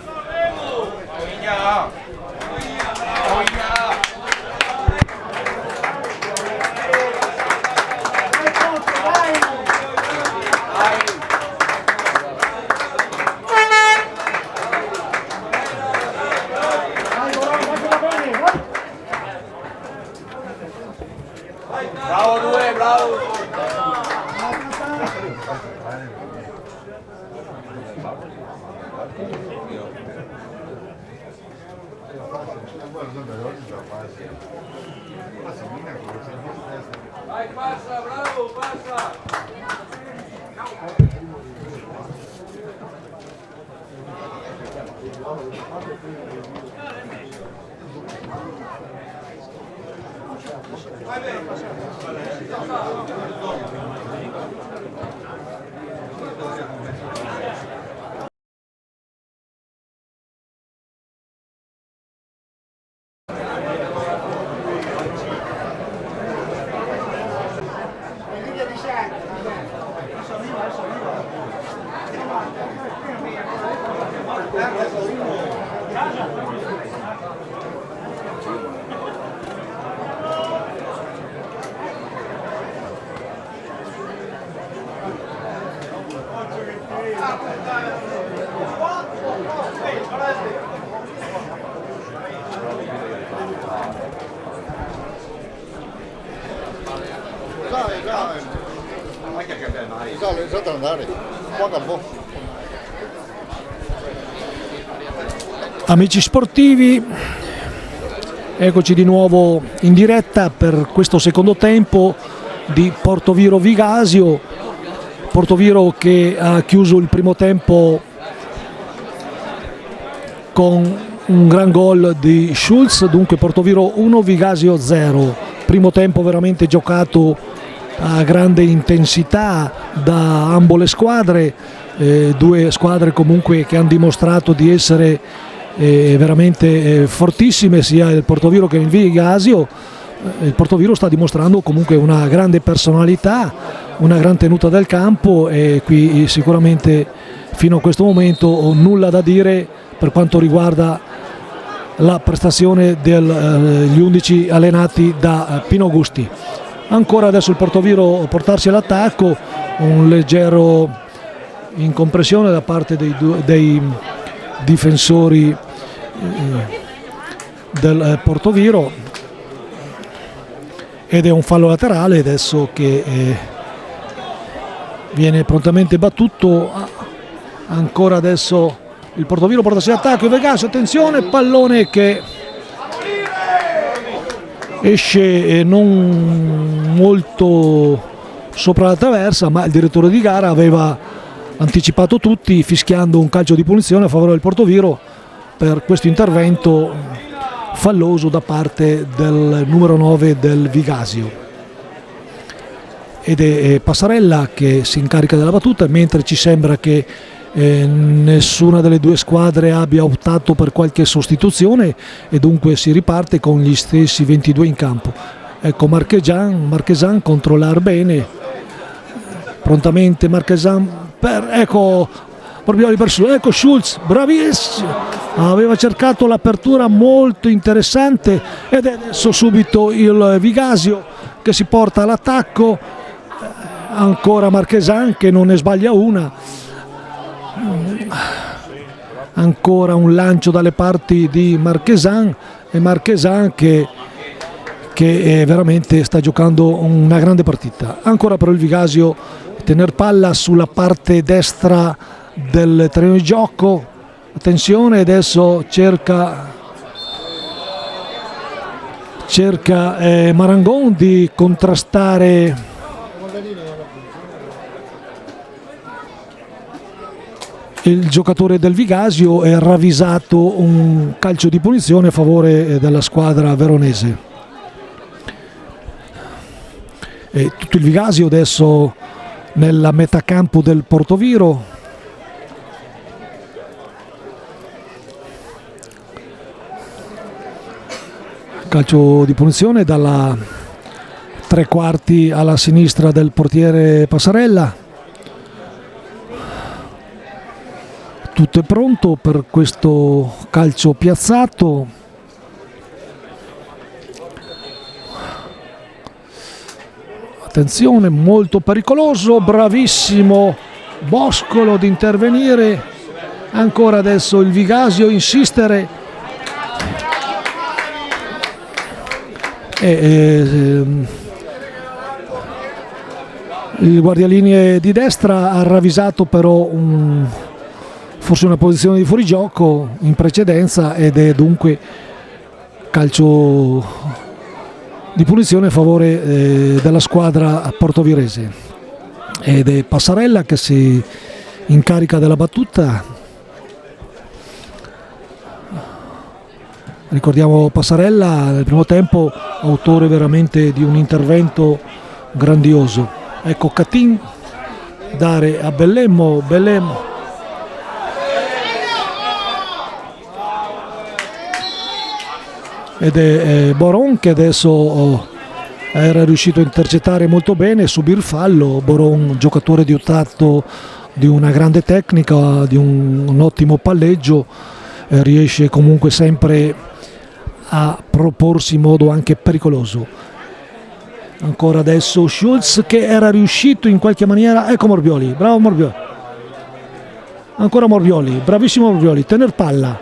Amici sportivi, eccoci di nuovo in diretta per questo secondo tempo di Portoviro Vigasio. Portoviro che ha chiuso il primo tempo con un gran gol di Schulz, dunque Portoviro 1 Vigasio 0. Primo tempo veramente giocato a grande intensità da ambo le squadre, due squadre comunque che hanno dimostrato di essere veramente fortissime, sia il Portoviro che il Vigasio. Il Portoviro sta dimostrando comunque una grande personalità, una gran tenuta del campo, e qui sicuramente fino a questo momento ho nulla da dire per quanto riguarda la prestazione degli 11 allenati da Pino Gusti. Ancora adesso il Portoviro portarsi all'attacco, un leggero incompressione da parte dei difensori del Portoviro, ed è un fallo laterale adesso che viene prontamente battuto. Ancora adesso il Portoviro portasi all'attacco, il Vigasio, attenzione, pallone che esce non molto sopra la traversa, ma il direttore di gara aveva anticipato tutti fischiando un calcio di punizione a favore del Portoviro per questo intervento falloso da parte del numero 9 del Vigasio. Ed è Passarella che si incarica della battuta, mentre ci sembra che nessuna delle due squadre abbia optato per qualche sostituzione, e dunque si riparte con gli stessi 22 in campo. Ecco Marchesan controllare bene prontamente, Marchesan ecco Morbioli per su, ecco Schulz, bravissimo, aveva cercato l'apertura molto interessante, ed è adesso subito il Vigasio che si porta all'attacco. Ancora Marchesan che non ne sbaglia una, ancora un lancio dalle parti di Marchesan, e Marchesan che veramente sta giocando una grande partita. Ancora però il Vigasio tener palla sulla parte destra del terreno di gioco, attenzione, adesso cerca Marangon di contrastare il giocatore del Vigasio, è ravvisato un calcio di punizione a favore della squadra veronese. E tutto il Vigasio adesso nella metà campo del Portoviro. Calcio di punizione dalla tre quarti alla sinistra del portiere Passarella. Tutto è pronto per questo calcio piazzato. Attenzione, molto pericoloso, bravissimo Boscolo di intervenire. Ancora adesso il Vigasio insistere. Il guardialinee di destra ha ravvisato però forse una posizione di fuorigioco in precedenza, ed è dunque calcio di punizione a favore della squadra portovirese. Ed è Passarella che si incarica della battuta. Ricordiamo Passarella nel primo tempo autore veramente di un intervento grandioso. Ecco Catin dare a Bellemmo, ed è Boron che adesso era riuscito a intercettare molto bene e subire fallo. Boron, giocatore dotato di una grande tecnica, di un ottimo palleggio, riesce comunque sempre a proporsi in modo anche pericoloso. Ancora adesso Schulz che era riuscito in qualche maniera, ecco Morbioli, bravo Morbioli, ancora Morbioli, bravissimo Morbioli, tener palla,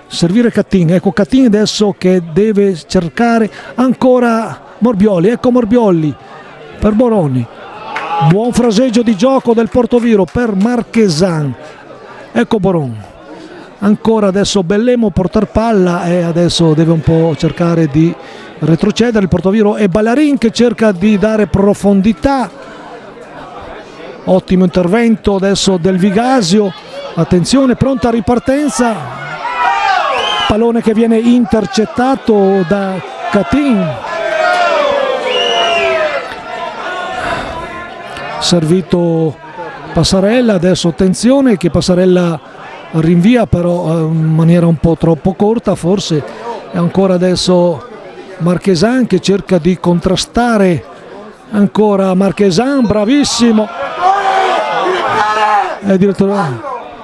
servire Catin, ecco Catin adesso che deve cercare, ancora Morbioli, ecco Morbioli per Boroni, buon fraseggio di gioco del Portoviro per Marchesan, ecco Boron. Ancora adesso Bellemmo portar palla, e adesso deve un po' cercare di retrocedere il Portoviro, e Ballarin che cerca di dare profondità. Ottimo intervento adesso del Vigasio, attenzione, pronta ripartenza, pallone che viene intercettato da Catin, servito Passarella. Adesso attenzione che Passarella rinvia però in maniera un po' troppo corta forse, e ancora adesso Marchesan che cerca di contrastare, ancora Marchesan, bravissimo,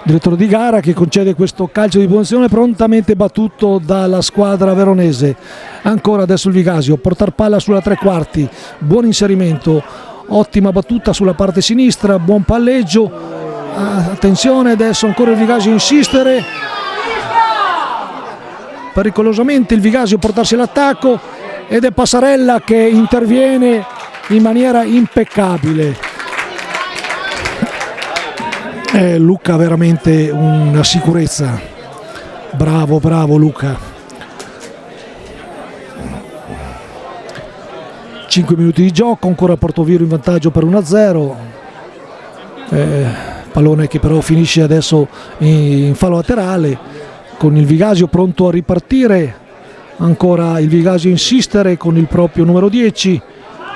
direttore di gara che concede questo calcio di punizione prontamente battuto dalla squadra veronese. Ancora adesso il Vigasio, portar palla sulla tre quarti, buon inserimento, ottima battuta sulla parte sinistra, buon palleggio, attenzione adesso ancora il Vigasio insistere, pericolosamente il Vigasio portarsi all'attacco ed è Passarella che interviene in maniera impeccabile. Luca veramente una sicurezza, bravo Luca. 5 minuti di gioco, ancora Portoviro in vantaggio per 1-0, pallone che però finisce adesso in fallo laterale con il Vigasio pronto a ripartire, ancora il Vigasio insistere con il proprio numero 10,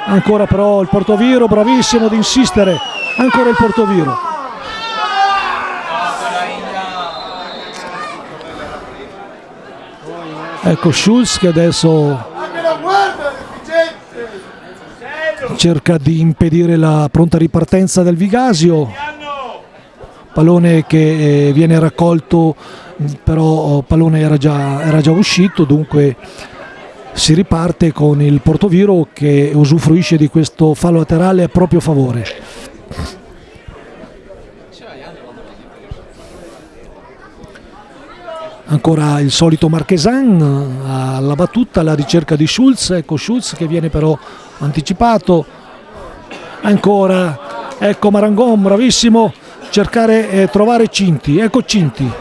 ancora però il Portoviro bravissimo ad insistere, ancora il Portoviro. Ecco Schulz che adesso cerca di impedire la pronta ripartenza del Vigasio, pallone che viene raccolto, però pallone era già uscito, dunque si riparte con il Portoviro che usufruisce di questo fallo laterale a proprio favore. Ancora il solito Marchesan alla battuta, alla ricerca di Schulz, ecco Schulz che viene però anticipato, ancora ecco Marangon bravissimo, cercare e trovare Cinti, ecco Cinti,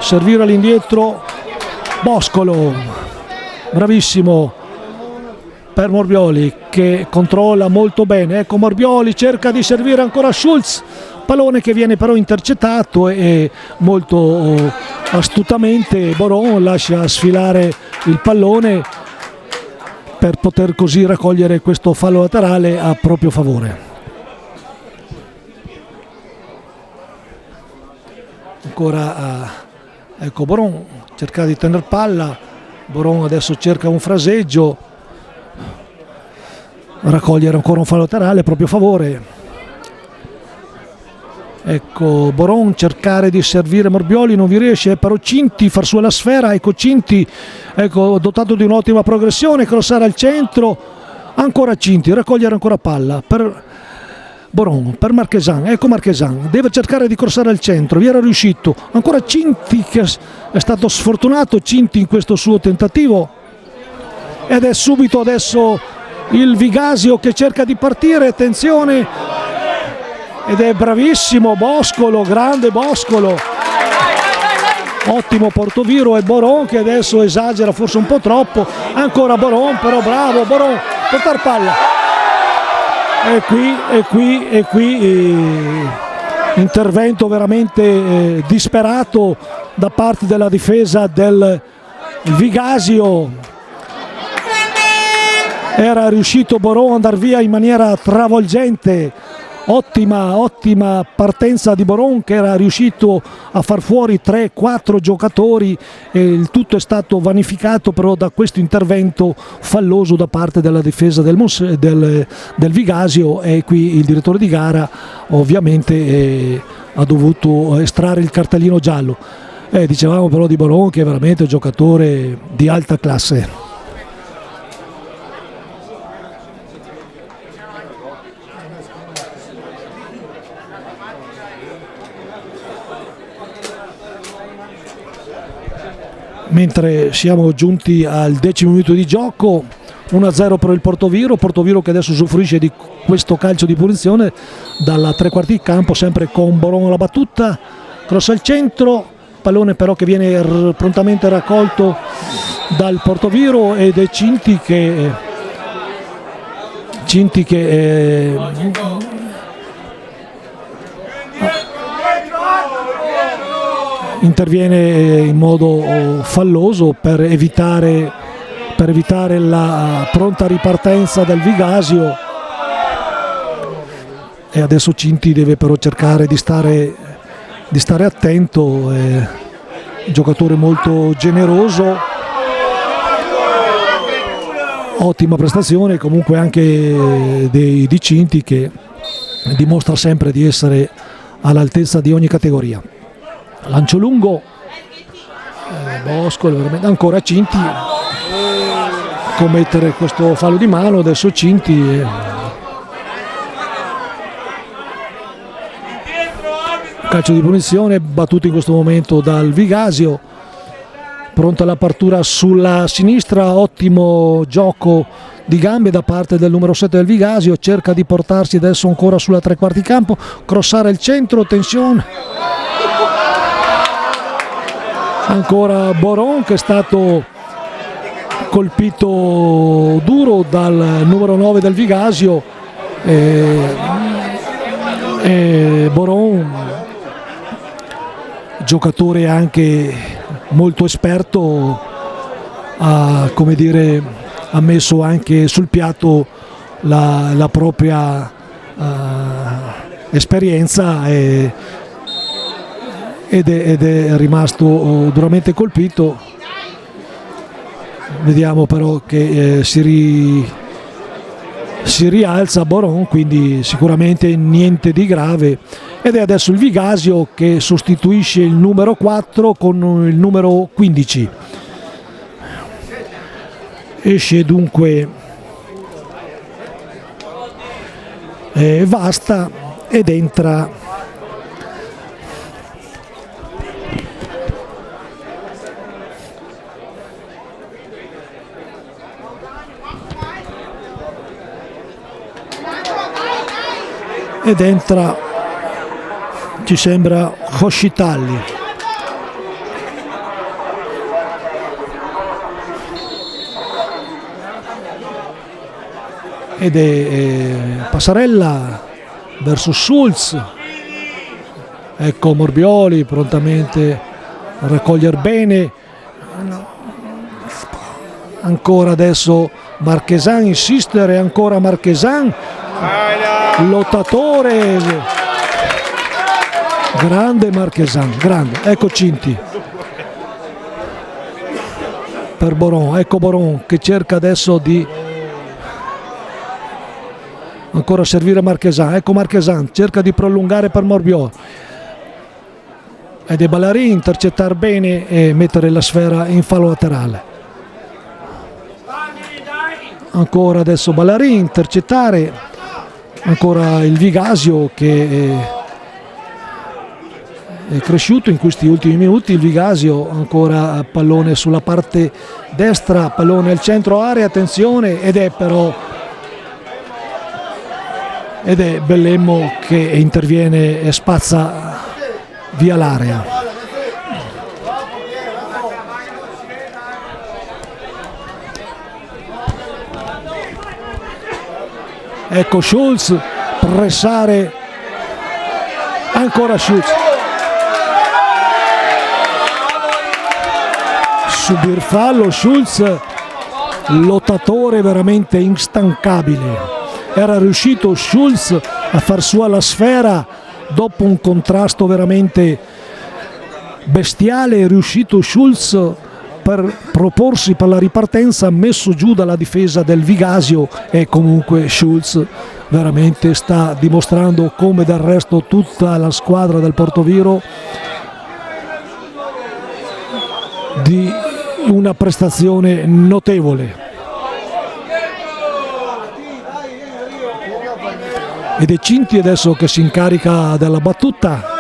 servire all'indietro Boscolo, bravissimo per Morbioli che controlla molto bene, ecco Morbioli cerca di servire ancora Schulz, pallone che viene però intercettato e molto astutamente Boron lascia sfilare il pallone per poter così raccogliere questo fallo laterale a proprio favore. Ancora ecco Boron cerca di tenere palla, Boron adesso cerca un fraseggio, raccogliere ancora un fallo laterale a proprio favore. Ecco Boron cercare di servire Morbioli, non vi riesce, però Cinti far sua la sfera, ecco Cinti ecco, dotato di un'ottima progressione, crossare al centro, ancora Cinti, raccogliere ancora palla per Boron, per Marchesan, ecco Marchesan, deve cercare di crossare al centro, vi era riuscito, ancora Cinti che è stato sfortunato, Cinti in questo suo tentativo, ed è subito adesso il Vigasio che cerca di partire, attenzione, ed è bravissimo Boscolo, grande Boscolo, ottimo Portoviro, e Boron che adesso esagera forse un po' troppo, ancora Boron, però bravo Boron, portar palla, e qui intervento veramente disperato da parte della difesa del Vigasio, era riuscito Boron ad andare via in maniera travolgente. Ottima partenza di Boron che era riuscito a far fuori 3-4 giocatori, e il tutto è stato vanificato però da questo intervento falloso da parte della difesa del Vigasio, e qui il direttore di gara ovviamente ha dovuto estrarre il cartellino giallo. Dicevamo però di Boron che è veramente un giocatore di alta classe. Mentre siamo giunti al 10° minuto di gioco, 1-0 per il Portoviro che adesso usufruisce di questo calcio di punizione dalla tre quarti di campo, sempre con Boron alla battuta, cross al centro, pallone però che viene prontamente raccolto dal Portoviro ed è Cinti che interviene in modo falloso per evitare la pronta ripartenza del Vigasio, e adesso Cinti deve però cercare di stare stare attento, giocatore molto generoso, ottima prestazione comunque anche di Cinti, che dimostra sempre di essere all'altezza di ogni categoria. Lancio lungo, Bosco, ancora Cinti commettere questo fallo di mano. Adesso Cinti calcio di punizione battuto in questo momento dal Vigasio, pronta l'apertura sulla sinistra, ottimo gioco di gambe da parte del numero 7 del Vigasio, cerca di portarsi adesso ancora sulla tre quarti campo, crossare il centro, tensione, ancora Boron che è stato colpito duro dal numero 9 del Vigasio, e Boron, giocatore anche molto esperto, ha messo anche sul piatto la propria esperienza ed è rimasto duramente colpito. Vediamo però che si rialza Boron, quindi sicuramente niente di grave, ed è adesso il Vigasio che sostituisce il numero 4 con il numero 15. Esce dunque Vasta ed entra ci sembra Hoshitalli. Ed è Passarella verso Schulz, ecco Morbioli prontamente a raccogliere bene, ancora adesso Marchesan, insistere ancora Marchesan, lottatore, grande Marchesan, grande. Ecco Cinti per Boron, ecco Boron che cerca adesso di ancora servire Marchesan, ecco Marchesan cerca di prolungare per Morbioli, ed è Ballarin intercettare bene e mettere la sfera in fallo laterale. Ancora adesso Ballarin intercettare, ancora il Vigasio che è cresciuto in questi ultimi minuti. Il Vigasio ancora pallone sulla parte destra, pallone al centro area, attenzione, ed è Bellemmo che interviene e spazza via l'area. Ecco Schulz pressare, ancora Schulz, subir fallo Schulz, lottatore veramente instancabile. Era riuscito Schulz a far sua la sfera dopo un contrasto veramente bestiale, è riuscito Schulz per proporsi per la ripartenza, messo giù dalla difesa del Vigasio, e comunque Schulz veramente sta dimostrando, come del resto tutta la squadra del Portoviro, di una prestazione notevole. Ed è Cinti adesso che si incarica della battuta,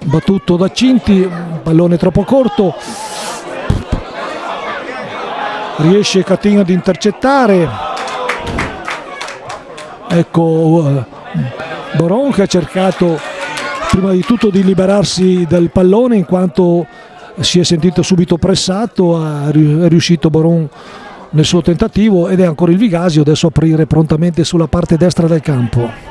battuto da Cinti, pallone troppo corto, riesce Catin ad intercettare, ecco Boron che ha cercato prima di tutto di liberarsi del pallone in quanto si è sentito subito pressato, è riuscito Boron nel suo tentativo, ed è ancora il Vigasio adesso a aprire prontamente sulla parte destra del campo.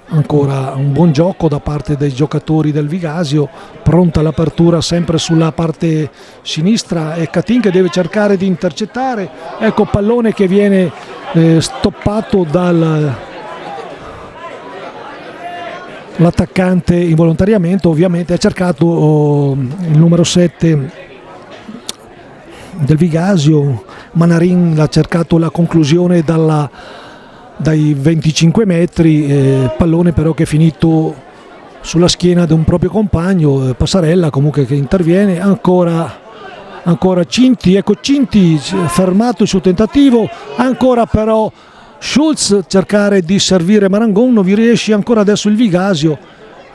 Ancora un buon gioco da parte dei giocatori del Vigasio, pronta l'apertura sempre sulla parte sinistra, e Catin che deve cercare di intercettare, ecco pallone che viene stoppato l'attaccante involontariamente ovviamente ha cercato il numero 7 del Vigasio, Manarin l'ha cercato la conclusione dai 25 metri, pallone però che è finito sulla schiena di un proprio compagno, Passarella comunque che interviene, ancora Cinti, ecco Cinti fermato il suo tentativo, ancora però Schulz cercare di servire Marangon, non vi riesce ancora adesso il Vigasio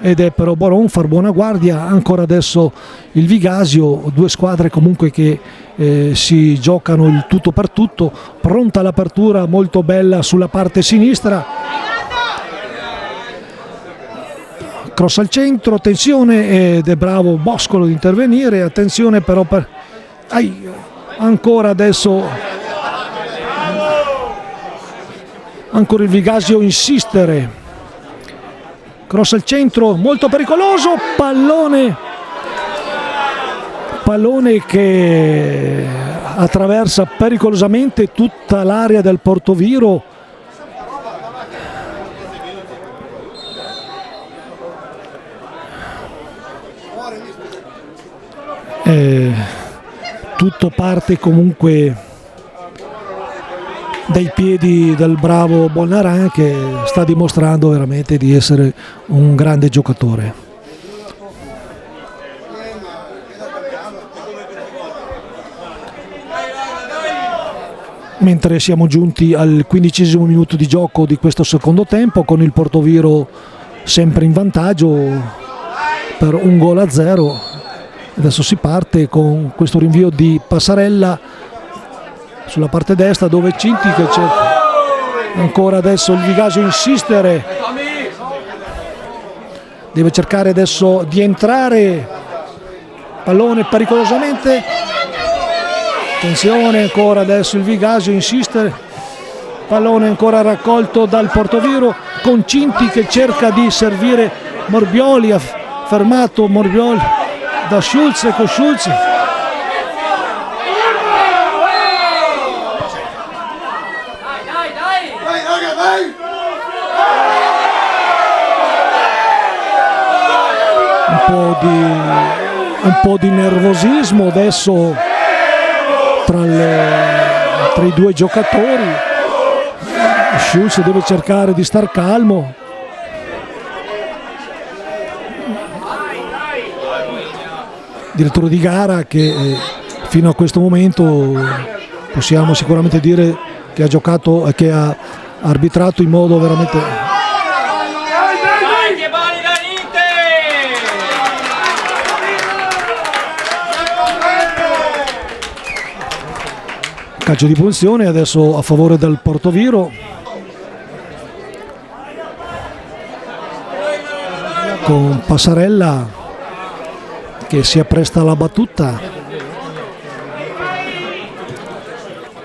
ed è però Boron far buona guardia, ancora adesso il Vigasio, due squadre comunque che si giocano il tutto per tutto, pronta l'apertura molto bella sulla parte sinistra, cross al centro, attenzione ed è bravo Boscolo di intervenire, attenzione però ancora adesso ancora il Vigasio insistere, cross al centro molto pericoloso, pallone che attraversa pericolosamente tutta l'area del Portoviro, tutto parte comunque dai piedi del bravo Bolnaran che sta dimostrando veramente di essere un grande giocatore. Mentre siamo giunti al 15° minuto di gioco di questo secondo tempo, con il Portoviro sempre in vantaggio per 1-0. Adesso si parte con questo rinvio di Passarella sulla parte destra dove Cinti che c'è ancora adesso il Vigasio insistere, deve cercare adesso di entrare, pallone pericolosamente, attenzione ancora adesso il Vigasio insistere, pallone ancora raccolto dal Portoviro con Cinti che cerca di servire Morbioli, ha fermato Morbioli da Schulz, ecco Schulz un po' di nervosismo adesso tra i due giocatori. Schulz deve cercare di star calmo, direttore di gara che fino a questo momento possiamo sicuramente dire che ha giocato e che ha arbitrato in modo veramente calcio di punizione adesso a favore del Portoviro, con Passarella che si appresta alla battuta,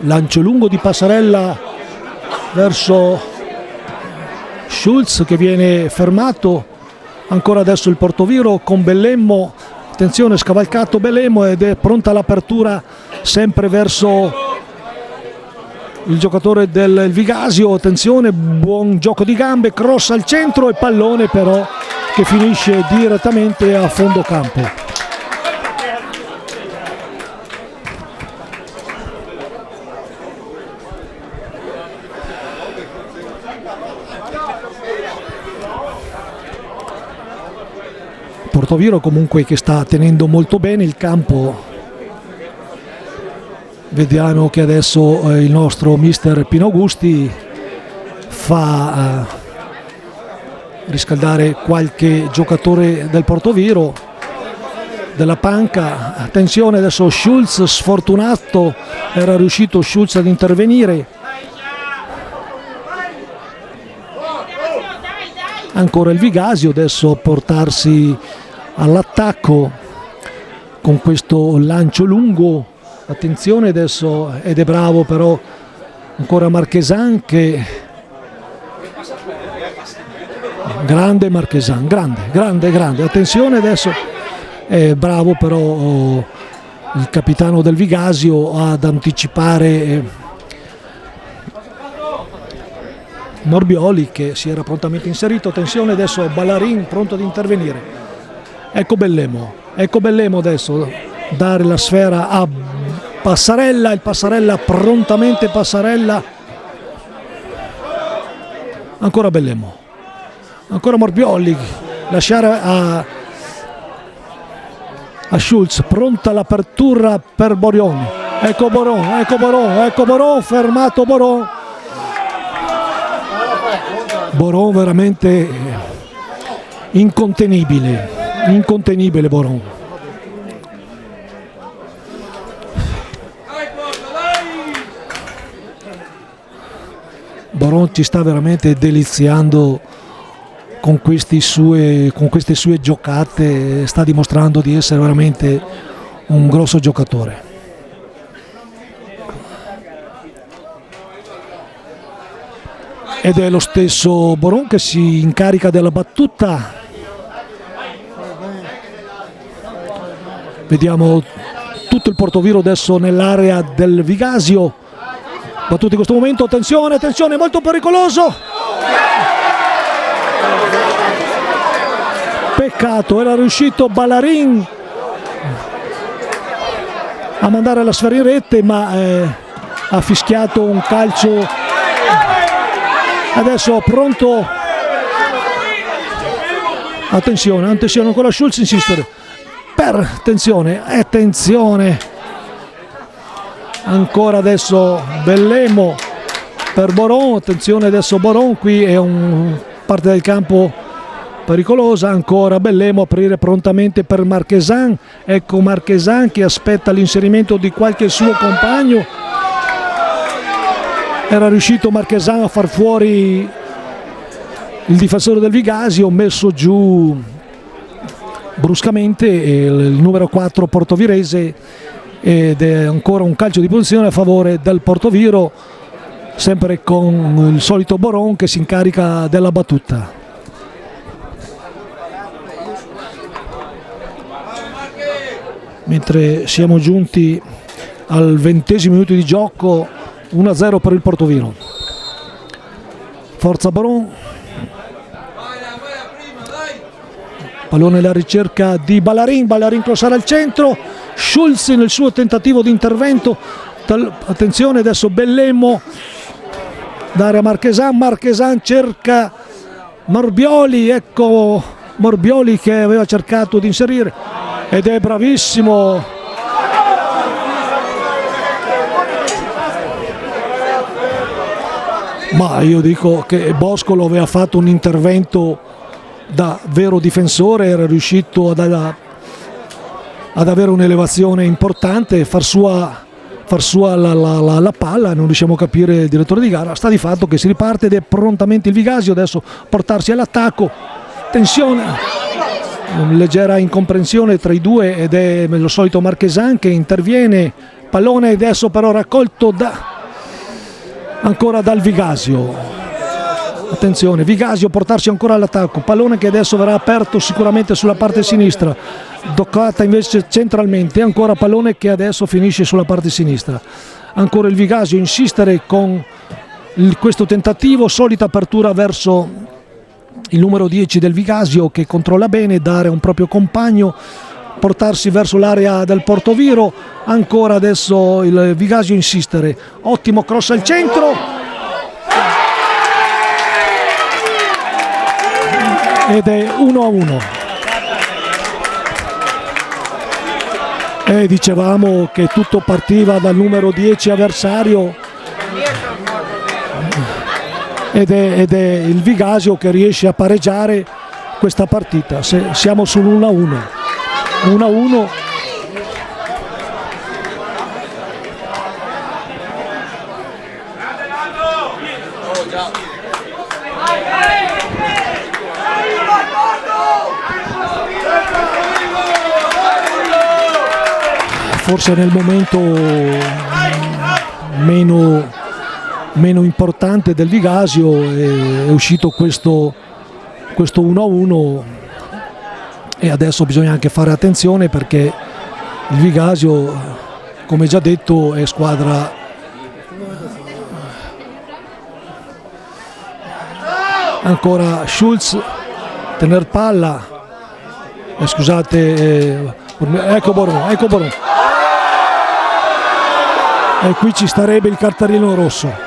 lancio lungo di Passarella verso Schulz che viene fermato, ancora adesso il Portoviro con Bellemmo, attenzione scavalcato Bellemmo ed è pronta l'apertura sempre verso il giocatore del Vigasio, attenzione, buon gioco di gambe, cross al centro e pallone però che finisce direttamente a fondo campo. Portoviro comunque che sta tenendo molto bene il campo. Vediamo che adesso il nostro mister Pino Augusti fa riscaldare qualche giocatore del Portoviro della panca. Attenzione adesso Schulz sfortunato, era riuscito Schulz ad intervenire, ancora il Vigasio adesso a portarsi all'attacco con questo lancio lungo, attenzione adesso ed è bravo però ancora Marchesan che grande Marchesan, grande, attenzione adesso è bravo però il capitano del Vigasio ad anticipare Morbioli che si era prontamente inserito. Attenzione adesso Ballarin pronto ad intervenire. Ecco Bellemo adesso dare la sfera a Passarella, il Passarella prontamente ancora Bellemo, ancora Morbioli, lasciare a Schulz, pronta l'apertura per Boron. Ecco Boron, fermato Boron veramente incontenibile Boron. Boron ci sta veramente deliziando con queste sue giocate, sta dimostrando di essere veramente un grosso giocatore. Ed è lo stesso Boron che si incarica della battuta. Vediamo tutto il Portoviro adesso nell'area del Vigasio. Battuta in questo momento, attenzione, molto pericoloso. Peccato, era riuscito Ballarin a mandare la sfera in rete, ma ha fischiato un calcio. Adesso pronto, attenzione ancora Schulz insistere attenzione ancora adesso Bellemo per Boron. Attenzione adesso Boron, qui è un parte del campo pericolosa. Ancora Bellemo, aprire prontamente per Marchesan. Ecco Marchesan che aspetta l'inserimento di qualche suo compagno. Era riuscito Marchesan a far fuori il difensore del Vigasio, messo giù bruscamente il numero 4 portovirese, ed è ancora un calcio di punizione a favore del Portoviro, sempre con il solito Boron che si incarica della battuta. Mentre siamo giunti al 20° minuto di gioco, 1-0 per il Portoviro. Forza Boron. Pallone alla ricerca di Ballarin crossare al centro. Schulz nel suo tentativo di intervento. Attenzione adesso Bellemo. Dare a Marchesan cerca Morbioli. Ecco Morbioli che aveva cercato di inserire ed è bravissimo. Ma io dico che Boscolo aveva fatto un intervento da vero difensore, era riuscito ad avere un'elevazione importante, far sua la palla. Non riusciamo a capire il direttore di gara. Sta di fatto che si riparte ed è prontamente il Vigasio adesso portarsi all'attacco. Tensione, leggera incomprensione tra i due ed è lo solito Marchesan che interviene. Pallone adesso però raccolto ancora dal Vigasio. Attenzione, Vigasio portarsi ancora all'attacco. Pallone che adesso verrà aperto sicuramente sulla parte sinistra. Doccata invece centralmente. Ancora pallone che adesso finisce sulla parte sinistra. Ancora il Vigasio insistere con questo tentativo. Solita apertura verso il numero 10 del Vigasio che controlla bene, dare a un proprio compagno, portarsi verso l'area del Portoviro. Ancora adesso il Vigasio insistere. Ottimo cross al centro. Ed è 1-1. E dicevamo che tutto partiva dal numero 10 avversario ed è il Vigasio che riesce a pareggiare questa partita. Siamo sull'1-1. 1-1. Forse nel momento meno importante del Vigasio è uscito questo 1-1 e adesso bisogna anche fare attenzione perché il Vigasio, come già detto, è squadra ancora Schulz, tener palla, scusate, ecco Boron, e qui ci starebbe il cartellino rosso.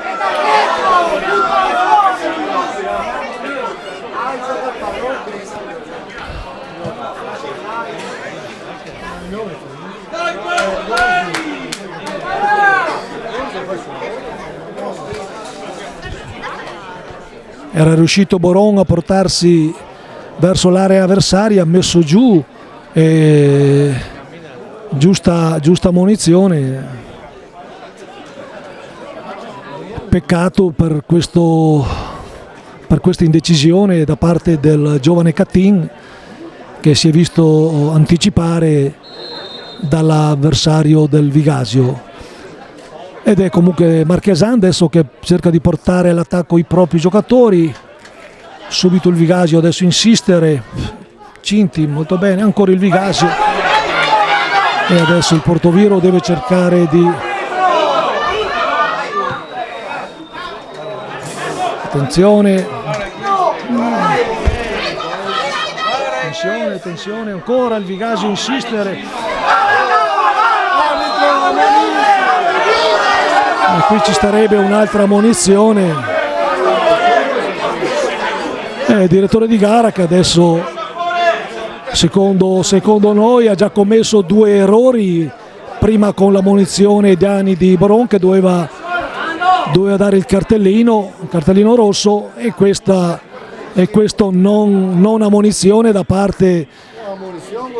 Era riuscito Boron a portarsi verso l'area avversaria, ha messo giù giusta munizione. Peccato per questa indecisione da parte del giovane Catin, che si è visto anticipare dall'avversario del Vigasio. Ed è comunque Marchesan adesso che cerca di portare all'attacco i propri giocatori. Subito il Vigasio adesso insistere, Cinti molto bene, ancora il Vigasio, e adesso il Portoviro deve cercare di attenzione, tensione, ancora il Vigasio insistere. E qui ci starebbe un'altra ammonizione. Direttore di gara che adesso secondo noi ha già commesso 2 errori, prima con l'ammonizione ai danni di Boron che doveva dare il cartellino rosso, e questo non ammonizione da parte,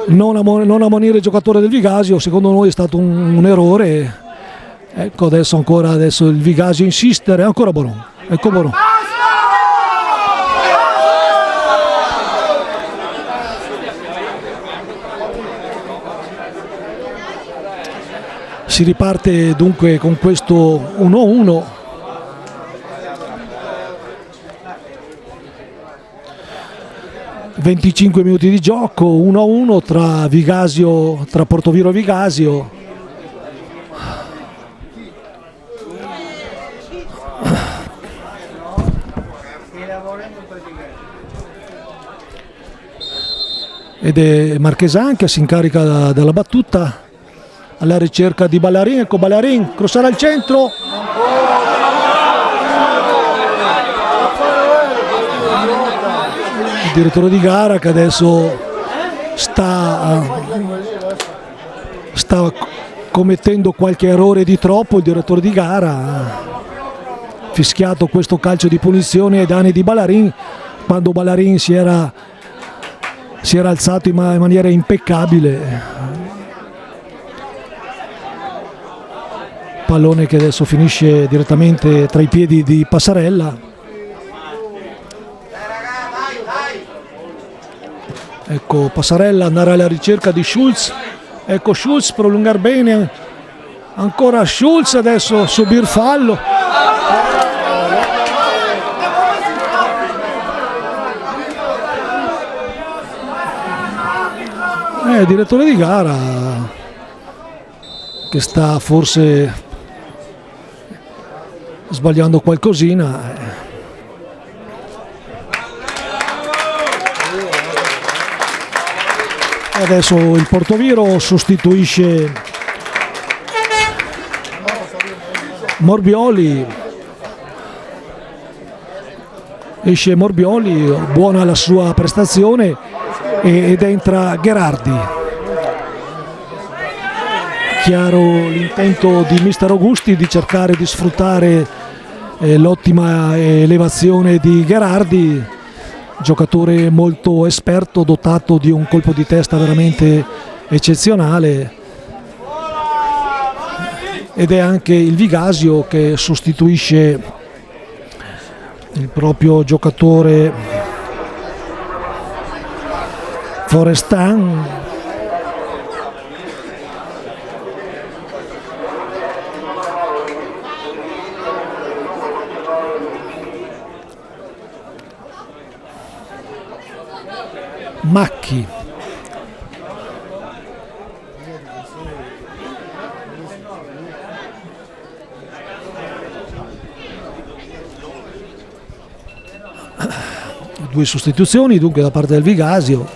non ammonire il giocatore del Vigasio, secondo noi è stato un errore. Ecco adesso il Vigasio insistere, ancora Boron, ecco Boron. Si riparte dunque con questo 1-1. «25 minuti di gioco, 1-1 tra Portoviro e Vigasio». Ed è Marchesan che si incarica della battuta alla ricerca di Ballarin. Ecco Ballarin, crossare al centro, il direttore di gara che adesso sta commettendo qualche errore di troppo. Il direttore di gara ha fischiato questo calcio di punizione ai danni di Ballarin, quando Ballarin si era alzato in maniera impeccabile. Pallone che adesso finisce direttamente tra i piedi di Passarella. Ecco Passarella andare alla ricerca di Schulz, ecco Schulz prolungare bene, ancora Schulz, adesso subir fallo. Direttore di gara che sta forse sbagliando qualcosina. Adesso il Portoviro sostituisce Morbioli, esce Morbioli, buona la sua prestazione, ed entra Gherardi. Chiaro l'intento di mister Augusti di cercare di sfruttare l'ottima elevazione di Gherardi, giocatore molto esperto, dotato di un colpo di testa veramente eccezionale, ed è anche il Vigasio che sostituisce il proprio giocatore Forestan. Macchi. due sostituzioni dunque da parte del Vigasio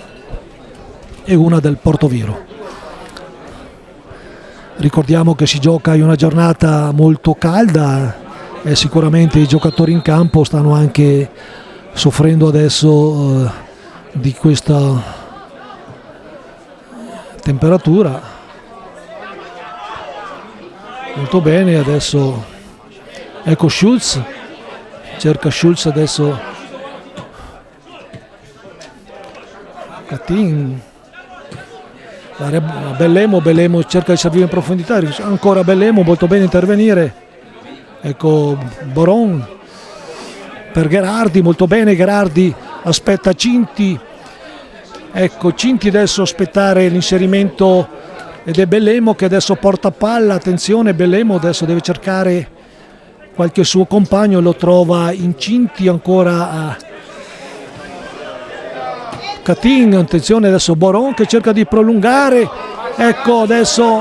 e una del Portoviro. Ricordiamo che si gioca in una giornata molto calda e sicuramente i giocatori in campo stanno anche soffrendo adesso di questa temperatura. Molto bene, adesso ecco Schulz, cerca Schulz adesso Catin. Bellemo cerca di servire in profondità, ancora Bellemo, molto bene intervenire, ecco Boron per Gherardi, molto bene Gherardi, aspetta Cinti, ecco Cinti adesso aspettare l'inserimento ed è Bellemo che adesso porta palla, attenzione Bellemo adesso deve cercare qualche suo compagno, lo trova in Cinti, ancora Catin, attenzione adesso Boron che cerca di prolungare, ecco adesso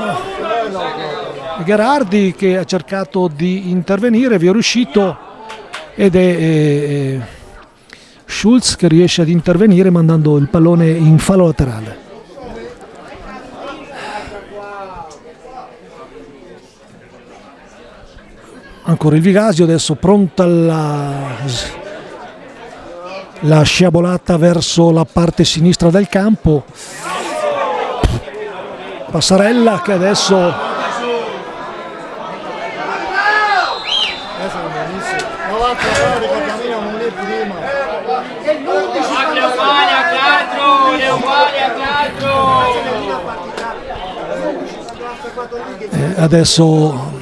Gherardi che ha cercato di intervenire, vi è riuscito ed è Schulz che riesce ad intervenire mandando il pallone in fallo laterale. Ancora il Vigasio, adesso pronta la sciabolata verso la parte sinistra del campo, Passarella che adesso adesso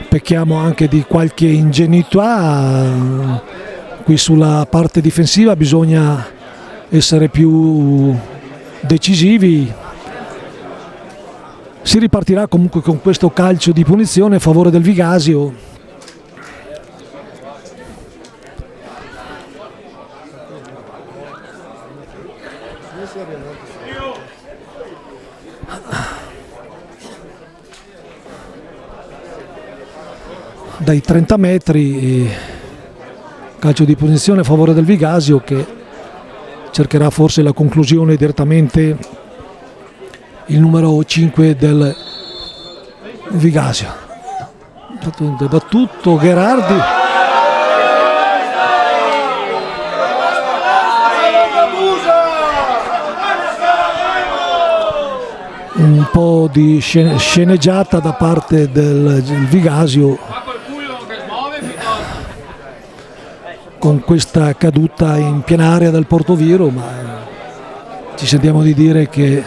pecchiamo anche di qualche ingenuità. Qui sulla parte difensiva bisogna essere più decisivi. Si ripartirà comunque con questo calcio di punizione a favore del Vigasio. Dai 30 metri calcio di punizione a favore del Vigasio che cercherà forse la conclusione direttamente il numero 5 del Vigasio. Battuto Gherardi, un po' di sceneggiata da parte del Vigasio con questa caduta in piena area del Portoviro, ma ci sentiamo di dire che il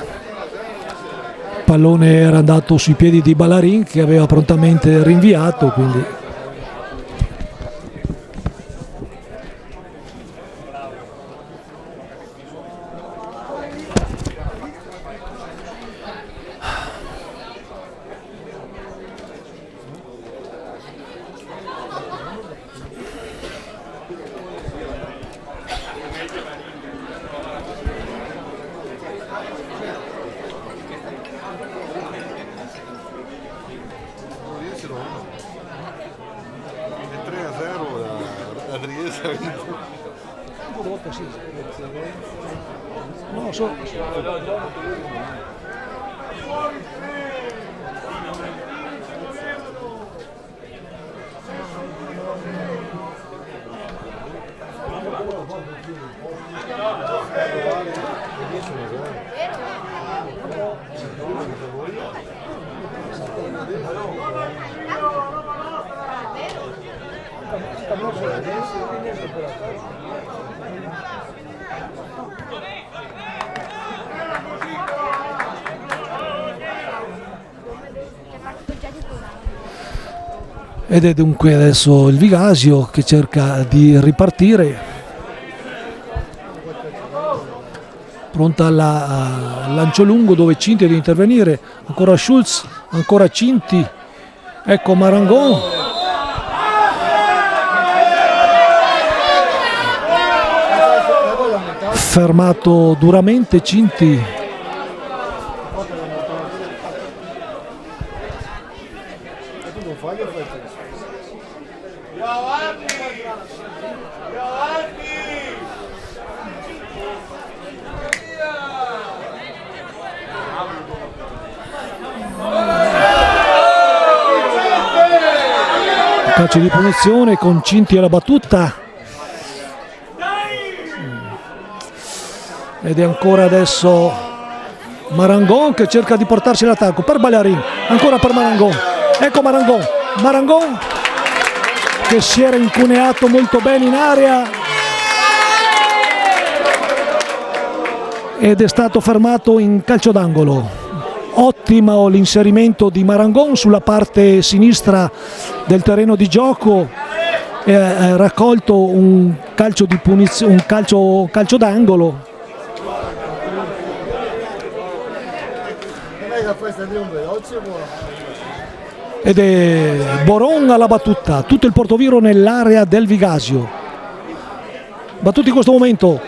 pallone era andato sui piedi di Ballarin che aveva prontamente rinviato, quindi ed è dunque adesso il Vigasio che cerca di ripartire, pronta al lancio lungo dove Cinti deve intervenire, ancora Schulz, ancora Cinti, ecco Marangon, fermato duramente Cinti. Calcio di punizione con Cinti alla battuta, ed è ancora adesso Marangon che cerca di portarsi l'attacco per Ballarin, ancora per Marangon, ecco Marangon che si era incuneato molto bene in area ed è stato fermato in calcio d'angolo. Ottimo l'inserimento di Marangon sulla parte sinistra del terreno di gioco, ha raccolto un calcio di punizione, un calcio d'angolo. Ed è Boron alla battuta, tutto il Portoviro nell'area del Vigasio. Battuti in questo momento,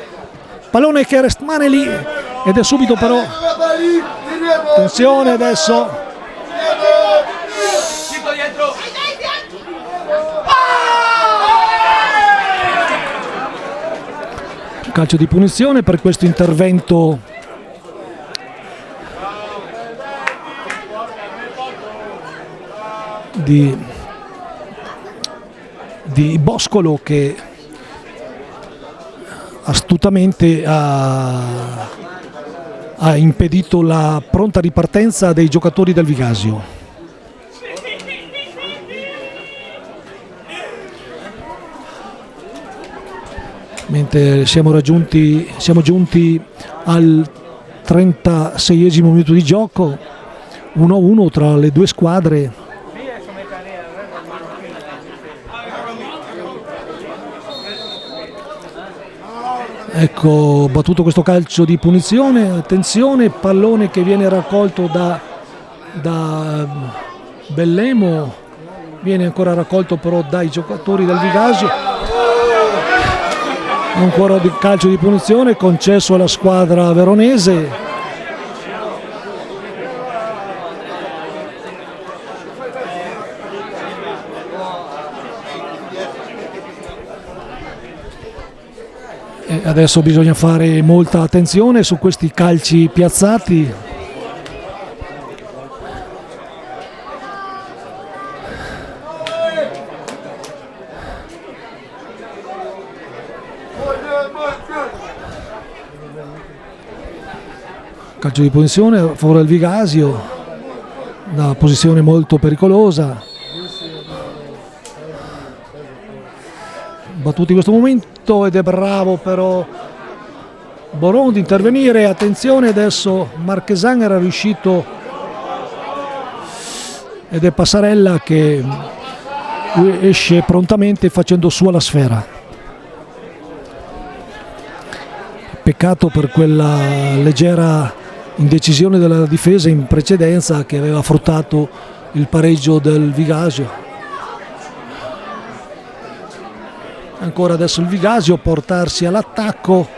pallone che rimane lì ed è subito però, attenzione adesso, calcio di punizione per questo intervento di Boscolo, che astutamente ha impedito la pronta ripartenza dei giocatori del Vigasio. Mentre siamo giunti al 36esimo minuto di gioco, 1-1 tra le due squadre. Ecco, battuto questo calcio di punizione, attenzione, pallone che viene raccolto da Bellemo, viene ancora raccolto però dai giocatori del Vigasio. Ancora di calcio di punizione concesso alla squadra veronese. E adesso bisogna fare molta attenzione su questi calci piazzati. Calcio di punizione a favore del Vigasio, una posizione molto pericolosa. Battuti in questo momento ed è bravo però Boron di intervenire. Attenzione adesso, Marchesan era riuscito ed è Passarella che esce prontamente facendo sua la sfera. Peccato per quella leggera indecisione della difesa in precedenza che aveva fruttato il pareggio del Vigasio. Ancora adesso il Vigasio a portarsi all'attacco.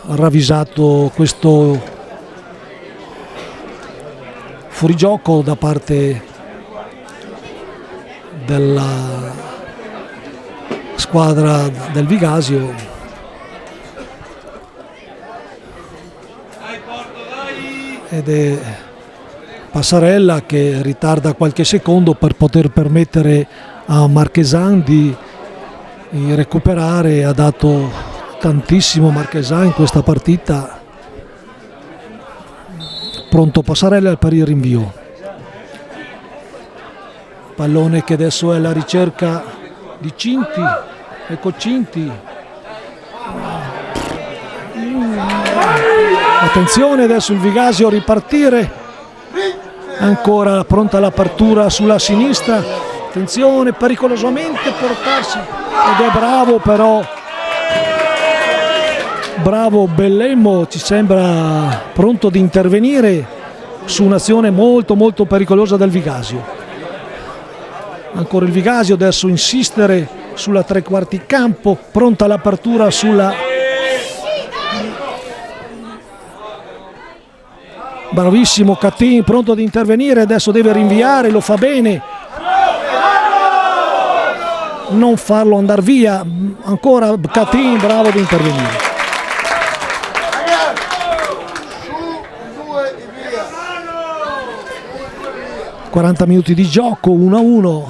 Ravvisato questo fuorigioco da parte della squadra del Vigasio. Ed è Passarella che ritarda qualche secondo per poter permettere a Marchesan di recuperare. Ha dato tantissimo Marchesan in questa partita. Pronto Passarella per il rinvio. Pallone che adesso è alla ricerca di Cinti. Ecco Cinti. Attenzione adesso il Vigasio a ripartire. Ancora pronta l'apertura sulla sinistra, attenzione, pericolosamente portarsi, ed è bravo però, bravo Bellemo, ci sembra pronto ad intervenire su un'azione molto molto pericolosa del Vigasio. Ancora il Vigasio adesso insistere sulla tre quarti campo, pronta l'apertura sulla... Bravissimo Catin, pronto ad intervenire, adesso deve rinviare, lo fa bene. Non farlo andare via, ancora Catin, bravo ad intervenire. 40 minuti di gioco, 1-1,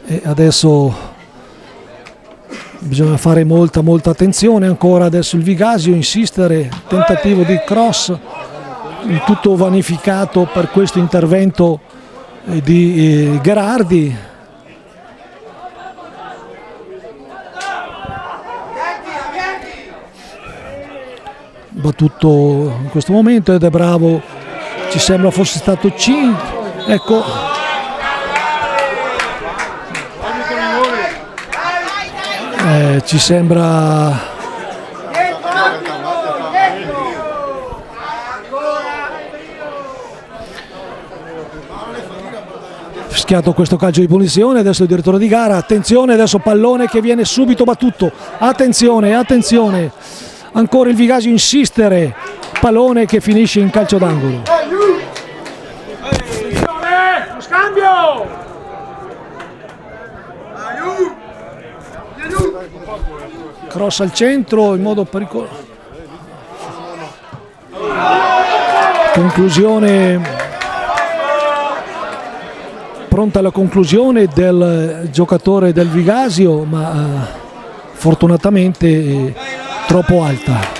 e adesso bisogna fare molta attenzione. Ancora adesso il Vigasio insistere, tentativo di cross, il tutto vanificato per questo intervento di Gherardi. Battuto in questo momento ed è bravo, ci sembra fosse stato Cinti, ecco. Ci sembra fischiato questo calcio di punizione. Adesso il direttore di gara, attenzione, adesso pallone che viene subito battuto, attenzione, ancora il Vigasio insistere, pallone che finisce in calcio d'angolo. Scambio! Cross al centro in modo pericoloso. Conclusione, pronta la conclusione del giocatore del Vigasio, ma fortunatamente troppo alta.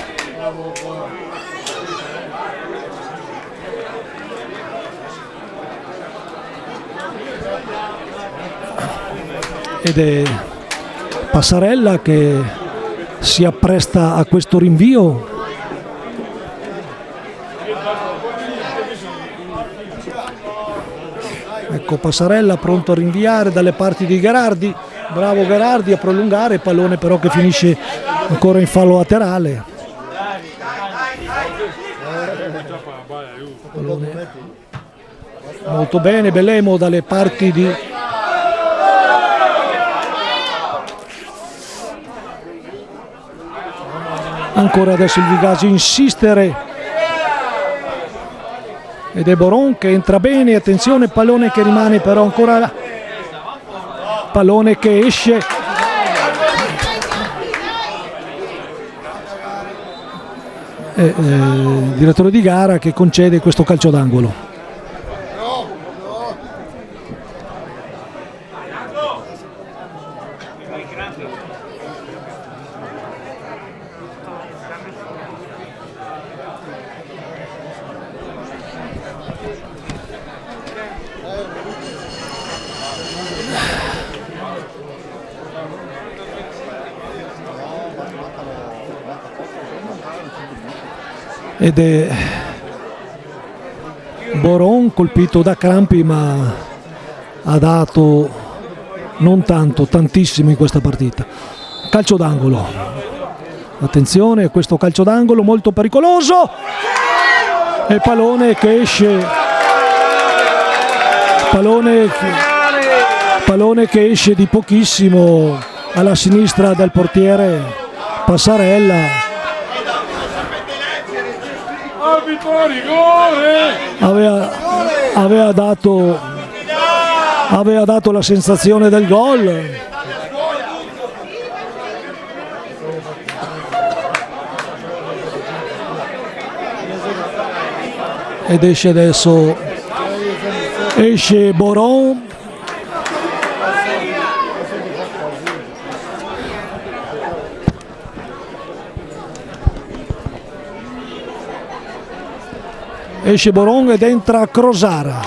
Ed è Passarella che si appresta a questo rinvio. Ecco Passarella pronto a rinviare dalle parti di Gherardi, bravo Gherardi a prolungare, pallone però che finisce ancora in fallo laterale. Pallone molto bene Belemo dalle parti di ancora adesso il Vigasio insistere ed è Boron che entra bene, attenzione, pallone che rimane però ancora, pallone che esce, il direttore di gara che concede questo calcio d'angolo. Ed è Boron colpito da crampi, ma ha dato non tanto, tantissimo in questa partita. Calcio d'angolo, attenzione a questo calcio d'angolo molto pericoloso e pallone che esce, pallone che esce di pochissimo alla sinistra del portiere Passarella. Aveva dato la sensazione del gol. Ed esce adesso, esce Boron. Esce Boron ed entra Crosara.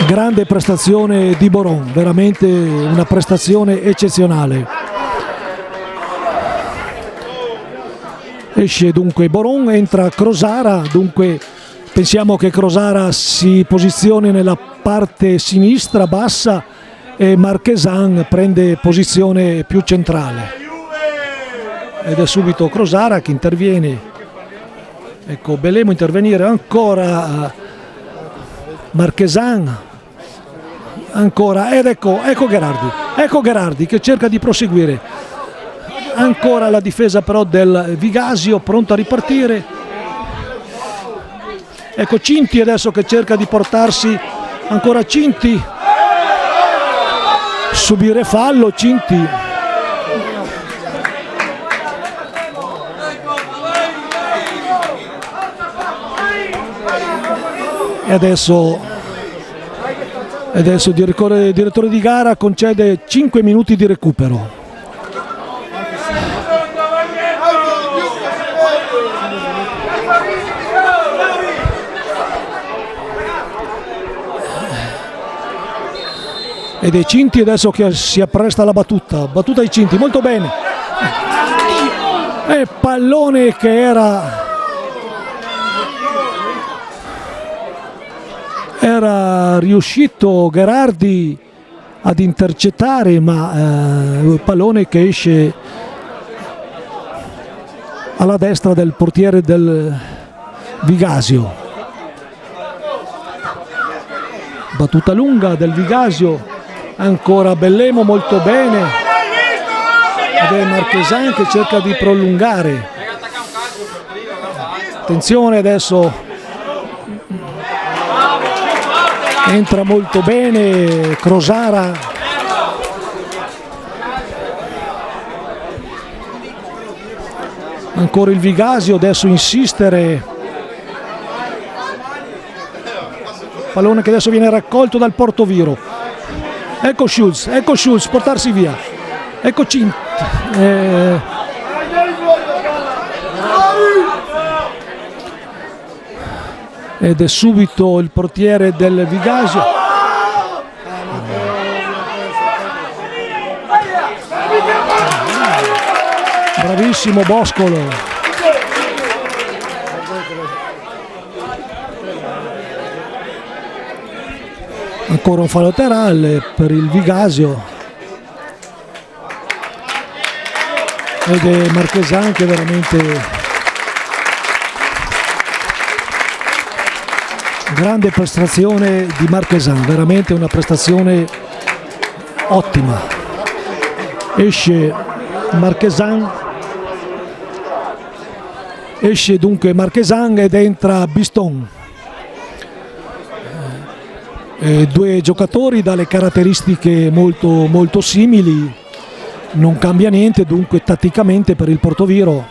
Grande prestazione di Boron, veramente una prestazione eccezionale. Esce dunque Boron, entra Crosara, dunque pensiamo che Crosara si posizioni nella parte sinistra bassa e Marchesan prende posizione più centrale. Ed è subito Crosara che interviene, ecco Belemo intervenire, ancora Marchesan, ancora ed ecco Gherardi che cerca di proseguire, ancora la difesa però del Vigasio pronto a ripartire, ecco Cinti adesso che cerca di portarsi, ancora Cinti, subire fallo Cinti. E adesso il direttore di gara concede 5 minuti di recupero. Ed è Cinti adesso che si appresta alla battuta ai Cinti, molto bene, e pallone che era riuscito Gherardi ad intercettare, ma il pallone che esce alla destra del portiere del Vigasio. Battuta lunga del Vigasio, ancora Bellemo, molto bene, ed è Marchesan che cerca di prolungare. Attenzione adesso, entra molto bene Crosara, ancora il Vigasio, adesso insistere, pallone che adesso viene raccolto dal Portoviro. Ecco Schulz portarsi via, ecco Cinti, ed è subito il portiere del Vigasio. Bravissimo Boscolo. Ancora un fallo laterale per il Vigasio, ed è Marchesan che veramente grande prestazione di Marchesan, veramente una prestazione ottima. Esce Marchesan, esce dunque Marchesan ed entra Biston. Due giocatori dalle caratteristiche molto simili, non cambia niente dunque tatticamente per il Portoviro.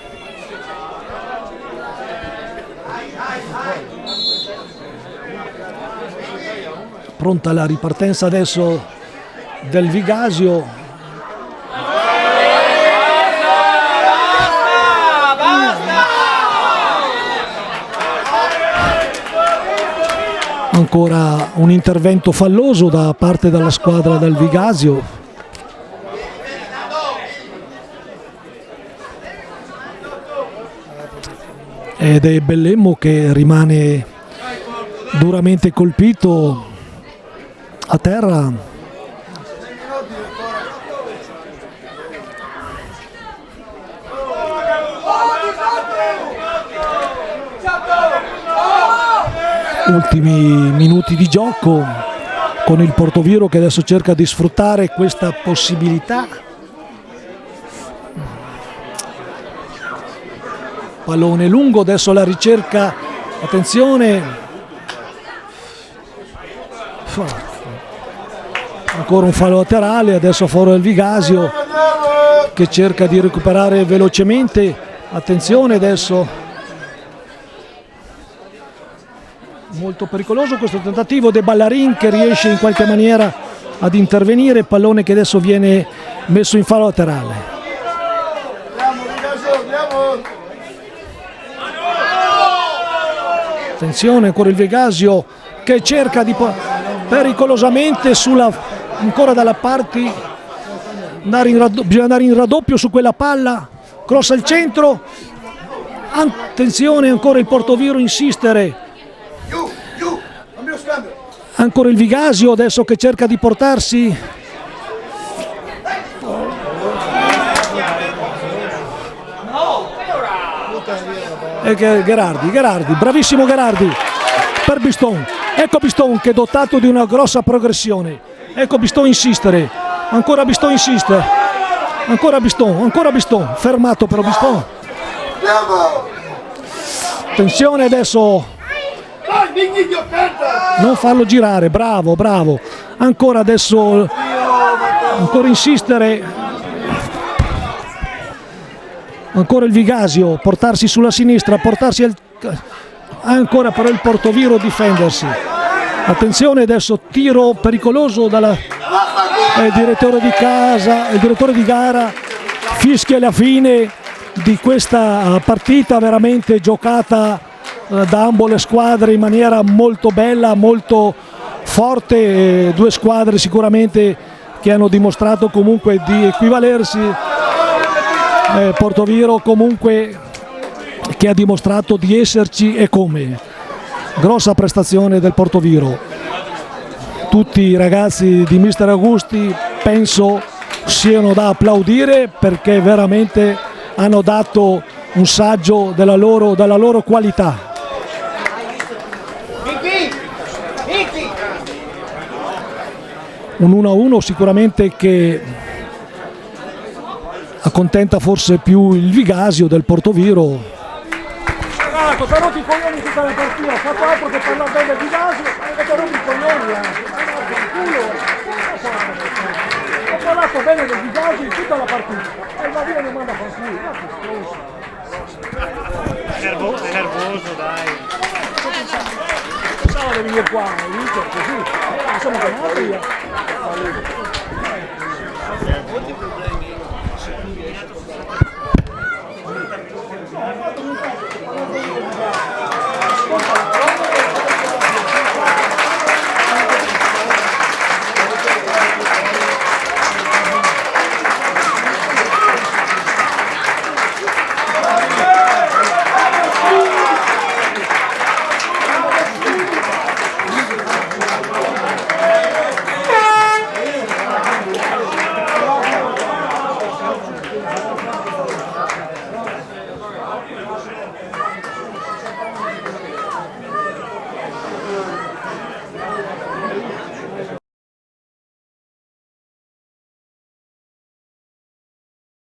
Pronta la ripartenza adesso del Vigasio. Ancora un intervento falloso da parte della squadra del Vigasio. Ed è Bellemo che rimane duramente colpito a terra. Ultimi minuti di gioco con il Portoviro che adesso cerca di sfruttare questa possibilità. Pallone lungo, adesso la ricerca, attenzione, ancora un fallo laterale, adesso a favore del Vigasio che cerca di recuperare velocemente. Attenzione adesso, molto pericoloso questo tentativo De Ballarin che riesce in qualche maniera ad intervenire, pallone che adesso viene messo in fallo laterale. Attenzione ancora il Vigasio che cerca di pericolosamente ancora dalla parte, bisogna andare in raddoppio su quella palla, cross al centro, attenzione ancora il Portoviro insistere. Ancora il Vigasio adesso che cerca di portarsi. E Gherardi, bravissimo Gherardi per Biston. Ecco Biston che è dotato di una grossa progressione. Ecco Biston insistere. Ancora Biston insiste. Ancora Biston. Fermato però Biston. Attenzione adesso. Non farlo girare, bravo. Ancora adesso, ancora insistere. Ancora il Vigasio, portarsi sulla sinistra, portarsi ancora però il Portoviro a difendersi. Attenzione adesso, tiro pericoloso dal direttore di casa, il direttore di gara fischia la fine di questa partita veramente giocata da ambo le squadre in maniera molto bella, molto forte, due squadre sicuramente che hanno dimostrato comunque di equivalersi. Portoviro comunque che ha dimostrato di esserci e come. Grossa prestazione del Portoviro. Tutti i ragazzi di Mister Augusti penso siano da applaudire perché veramente hanno dato un saggio della loro qualità. Un 1-1 sicuramente che accontenta forse più il Vigasio del Portoviro. Ragazzi, ti rotti i coglioni tutta la partita, ho fatto altro che parlare bene di Gasio e ti rotti i coglioni ho parlato bene del Vigasio in tutta la partita e va via e mi manda a fanculo. È nervoso, dai. Pensavo di venire qua, così, siamo chiamati via.